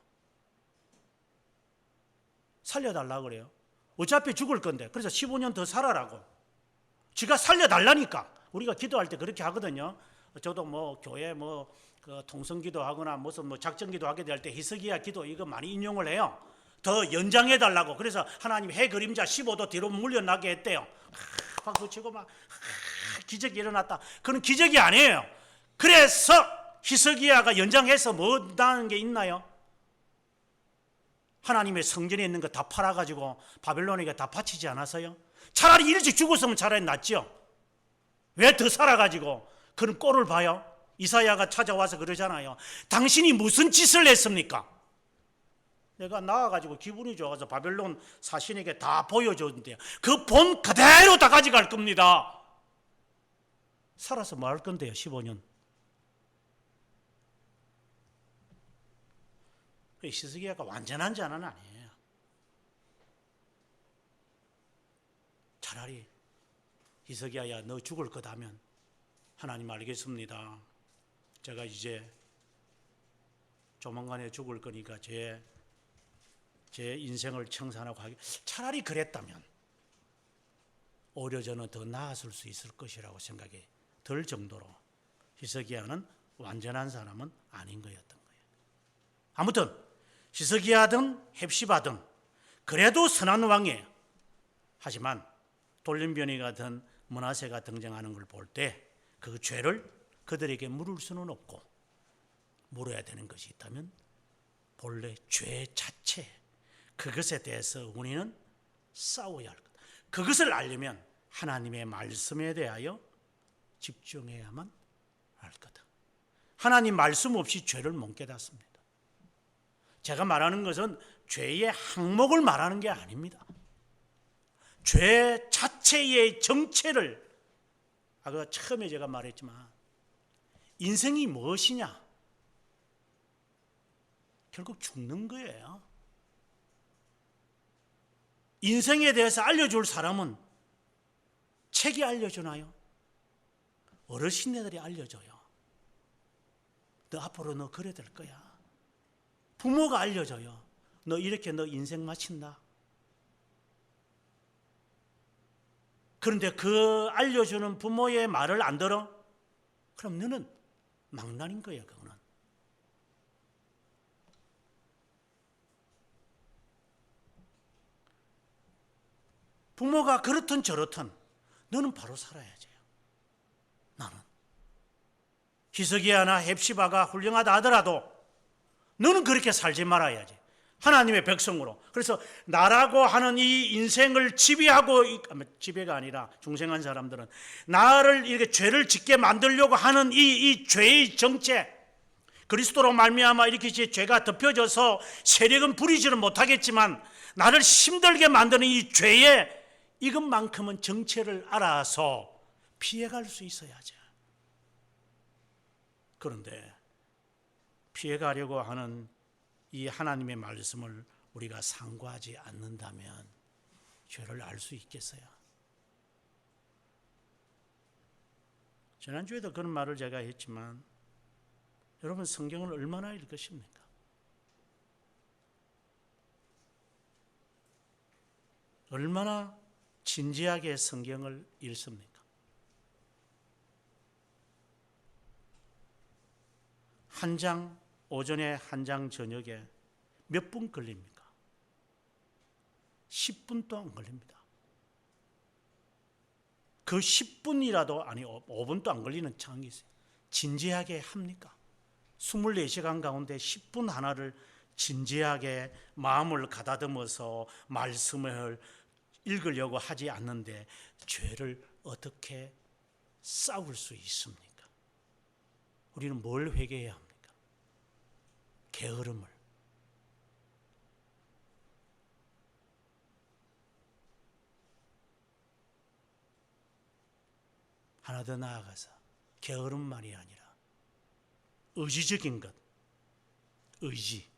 살려달라고 그래요. 어차피 죽을 건데. 그래서 15년 더 살아라고. 지가 살려달라니까. 우리가 기도할 때 그렇게 하거든요. 저도 교회 통성기도 하거나 무슨 작전기도 하게 될 때 히스기야 기도 이거 많이 인용을 해요. 더 연장해 달라고. 그래서 하나님 해 그림자 15도 뒤로 물려나게 했대요. 박수 치고 기적이 일어났다. 그건 기적이 아니에요. 그래서 히스기야가 연장해서 뭐 나은 게 있나요? 하나님의 성전에 있는 거 다 팔아가지고 바벨론에게 다 바치지 않았어요? 차라리 일찍 죽었으면 차라리 낫죠. 왜 더 살아가지고 그런 꼴을 봐요? 이사야가 찾아와서 그러잖아요. 당신이 무슨 짓을 했습니까? 내가 나와가지고 기분이 좋아서 바벨론 사신에게 다 보여줬는데 그 본 그대로 다 가져갈 겁니다. 살아서 뭐 할 건데요, 15년. 히스기야가 완전한 자는 아니에요. 차라리 히스기야야 너 죽을 거다면 하나님 알겠습니다. 제가 이제 조만간에 죽을 거니까 제 인생을 청산하고 하기, 차라리 그랬다면 오히려 저는 더 나았을 수 있을 것이라고 생각이 들 정도로 히스기야는 완전한 사람은 아닌 거였던 거예요. 아무튼 히스기야든 헵시바든 그래도 선한 왕이에요. 하지만 돌림변이가 든 므낫세가 등장하는 걸 볼 때 그 죄를 그들에게 물을 수는 없고, 물어야 되는 것이 있다면 본래 죄 자체, 그것에 대해서 우리는 싸워야 할 것. 그것을 알려면 하나님의 말씀에 대하여 집중해야만 할 거다. 하나님 말씀 없이 죄를 못 깨닫습니다. 제가 말하는 것은 죄의 항목을 말하는 게 아닙니다. 죄 자체의 정체를, 아까 처음에 제가 말했지만 인생이 무엇이냐? 결국 죽는 거예요. 인생에 대해서 알려줄 사람은 책이 알려주나요? 어르신네들이 알려줘요. 너 앞으로 너 그래 될 거야. 부모가 알려줘요. 너 이렇게 너 인생 마친다. 그런데 그 알려주는 부모의 말을 안 들어? 그럼 너는 망난인 거야, 그거는. 부모가 그렇든 저렇든 너는 바로 살아야지. 나는 히스기야나 헵시바가 훌륭하다 하더라도 너는 그렇게 살지 말아야지. 하나님의 백성으로. 그래서 나라고 하는 이 인생을 지배하고, 지배가 아니라 중생한 사람들은 나를 이렇게 죄를 짓게 만들려고 하는 이 죄의 정체, 그리스도로 말미암아 이렇게 죄가 덮여져서 세력은 부리지는 못하겠지만 나를 힘들게 만드는 이 죄의 이것만큼은 정체를 알아서 피해갈 수 있어야죠. 그런데 피해가려고 하는 이 하나님의 말씀을 우리가 상고하지 않는다면 죄를 알 수 있겠어요? 지난주에도 그런 말을 제가 했지만 여러분 성경을 얼마나 읽으십니까? 얼마나 진지하게 성경을 읽습니까? 한 장 오전에 한 장 저녁에 몇 분 걸립니까? 10분도 안 걸립니다. 그 10분이라도 아니 5분도 안 걸리는 장이 있어요. 진지하게 합니까? 24시간 가운데 10분 하나를 진지하게 마음을 가다듬어서 말씀을 읽으려고 하지 않는데 죄를 어떻게 싸울 수 있습니까? 우리는 뭘 회개해야 합니까? 게으름을. 하나 더 나아가서 게으름만이 아니라 의지적인 것, 의지.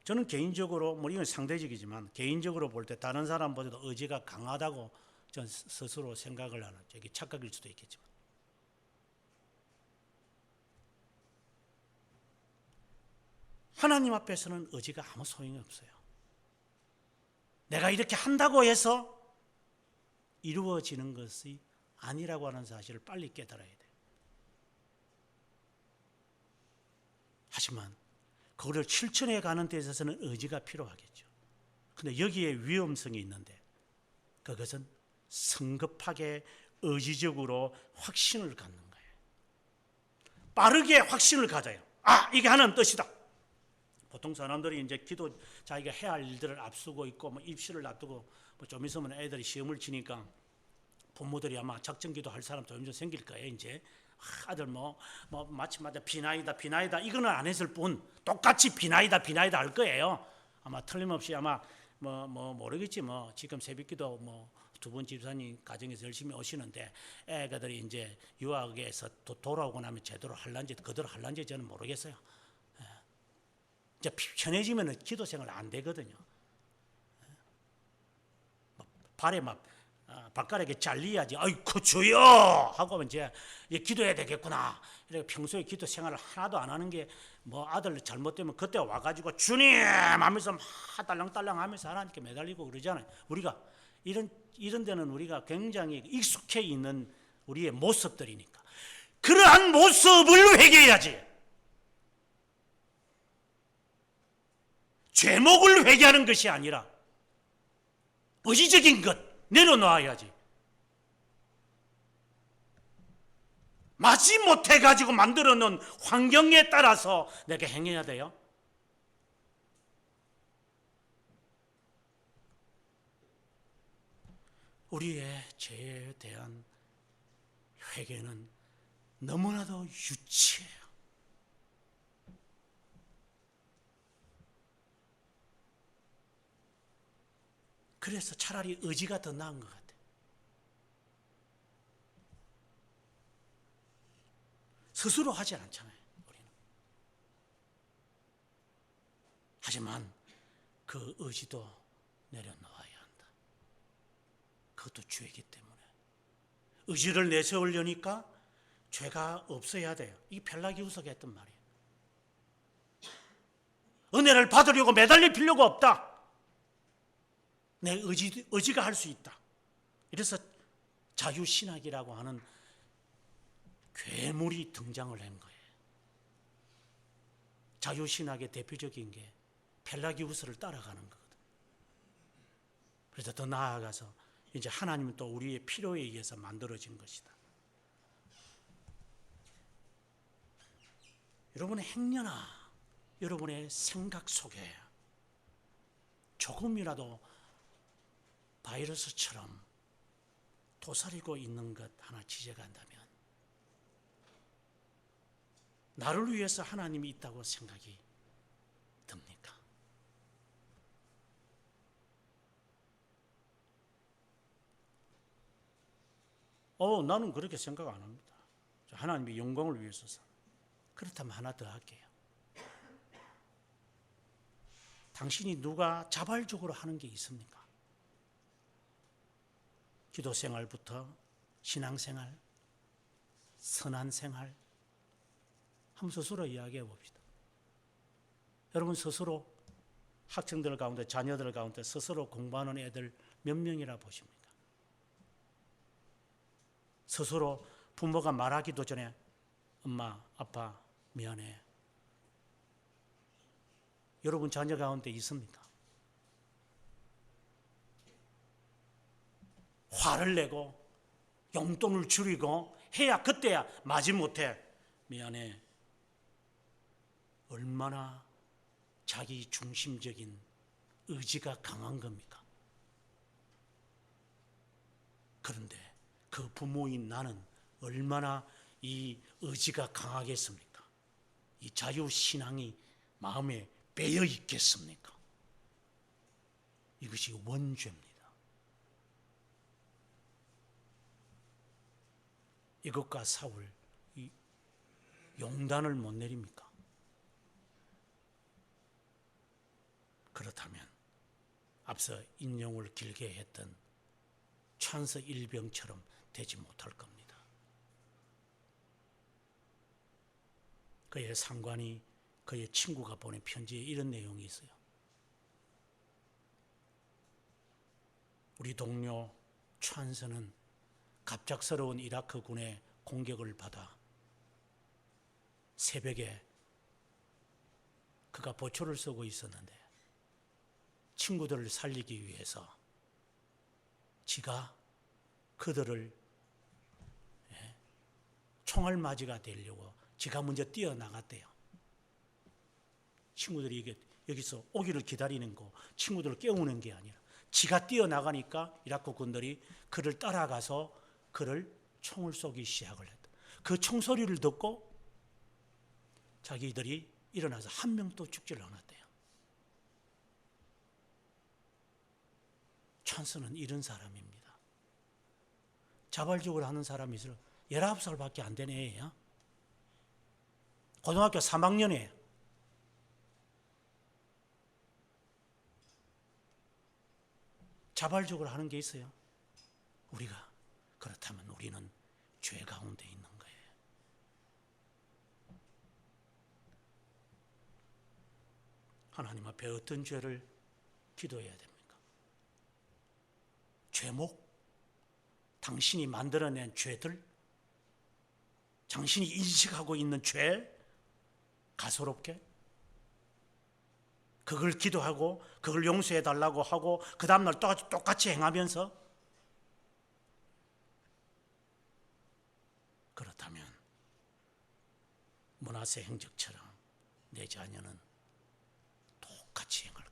저는 개인적으로, 뭐 이건 상대적이지만 개인적으로 볼 때 다른 사람보다도 의지가 강하다고 전 스스로 생각을 하는, 저기 착각일 수도 있겠지만, 하나님 앞에서는 의지가 아무 소용이 없어요. 내가 이렇게 한다고 해서 이루어지는 것이 아니라고 하는 사실을 빨리 깨달아야 돼요. 하지만 그거를 실천해 가는 데 있어서는 의지가 필요하겠죠. 그런데 여기에 위험성이 있는데 그것은 성급하게 의지적으로 확신을 갖는 거예요. 빠르게 확신을 가져요. 아, 이게 하나님 뜻이다. 보통 사람들이 이제 기도, 자기가 해야 할 일들을 앞서고 있고 뭐 입시를 앞두고 뭐 좀 있으면 애들이 시험을 치니까 부모들이 아마 작정기도 할 사람 좀 생길 거예요. 이제 아들 마침마다 비나이다 이거는 안 했을 뿐 똑같이 비나이다 할 거예요. 아마 틀림없이 아마 모르겠지 지금 새벽기도 두 분 집사님 가정에서 열심히 오시는데 애가들이 이제 유학에서 돌아오고 나면 제대로 할란지 그대로 할란지 저는 모르겠어요. 이제 편해지면 기도 생활 안 되거든요. 발에 발가락에 잘려야지. 아이고 주여 하고 이제 기도해야 되겠구나. 이렇게 평소에 기도 생활을 하나도 안 하는 게 아들 잘못되면 그때 와가지고 주님 하면서 막 딸랑딸랑 하면서 하나님께 매달리고 그러잖아요. 우리가 이런 데는 우리가 굉장히 익숙해 있는 우리의 모습들이니까 그러한 모습을 회개해야지. 죄목을 회개하는 것이 아니라 의지적인 것 내려놓아야지. 마지못해 가지고 만들어 놓은 환경에 따라서 내가 행해야 돼요. 우리의 죄에 대한 회개는 너무나도 유치해요. 그래서 차라리 의지가 더 나은 것 같아요. 스스로 하지 않잖아요, 우리는. 하지만 그 의지도 내려놓아야 한다. 그것도 죄이기 때문에. 의지를 내세우려니까 죄가 없어야 돼요. 이 펠라기우스가 했던 말이에요. 은혜를 받으려고 매달릴 필요가 없다. 내 의지가 할 수 있다. 이래서 자유신학이라고 하는 괴물이 등장을 한 거예요. 자유신학의 대표적인 게 펠라기우스를 따라가는 거거든. 그래서 더 나아가서 이제 하나님은 또 우리의 필요에 의해서 만들어진 것이다. 여러분의 행여나 여러분의 생각 속에 조금이라도 바이러스처럼 도사리고 있는 것 하나 지적한다면 나를 위해서 하나님이 있다고 생각이 듭니까? 나는 그렇게 생각 안 합니다. 하나님의 영광을 위해서 사. 그렇다면 하나 더 할게요. 당신이 누가 자발적으로 하는 게 있습니까? 기도 생활부터 신앙생활, 선한 생활 한번 스스로 이야기해 봅시다. 여러분 스스로 학생들 가운데 자녀들 가운데 스스로 공부하는 애들 몇 명이라 보십니까? 스스로 부모가 말하기도 전에 엄마, 아빠 미안해. 여러분 자녀 가운데 있습니까? 화를 내고 용돈을 줄이고 해야 그때야 마지못해 미안해. 얼마나 자기 중심적인 의지가 강한 겁니까? 그런데 그 부모인 나는 얼마나 이 의지가 강하겠습니까? 이 자유신앙이 마음에 배어 있겠습니까? 이것이 원죄입니다. 이것과 사울 이 용단을 못 내립니까? 그렇다면 앞서 인용을 길게 했던 찬서 일병처럼 되지 못할 겁니다. 그의 상관이 그의 친구가 보낸 편지에 이런 내용이 있어요. 우리 동료 찬서는 갑작스러운 이라크 군의 공격을 받아 새벽에 그가 보초를 쓰고 있었는데 친구들을 살리기 위해서 지가 그들을 총알맞이가 되려고 지가 먼저 뛰어나갔대요. 친구들이 여기서 오기를 기다리는 거 친구들을 깨우는 게 아니라 지가 뛰어나가니까 이라크 군들이 그를 따라가서 그를 총을 쏘기 시작을 했다. 그 총소리를 듣고 자기들이 일어나서 한 명도 죽지를 않았대요. 찬스는 이런 사람입니다. 자발적으로 하는 사람이 있어요. 19살밖에 안 된 애예요. 고등학교 3학년이에요. 자발적으로 하는 게 있어요. 우리가 그렇다면 우리는 죄 가운데 있는 거예요. 하나님 앞에 어떤 죄를 기도해야 됩니까? 죄목? 당신이 만들어낸 죄들? 당신이 인식하고 있는 죄? 가소롭게? 그걸 기도하고 그걸 용서해 달라고 하고 그 다음날 똑같이 행하면서 그렇다면 므낫세 행적처럼 내 자녀는 똑같이 행할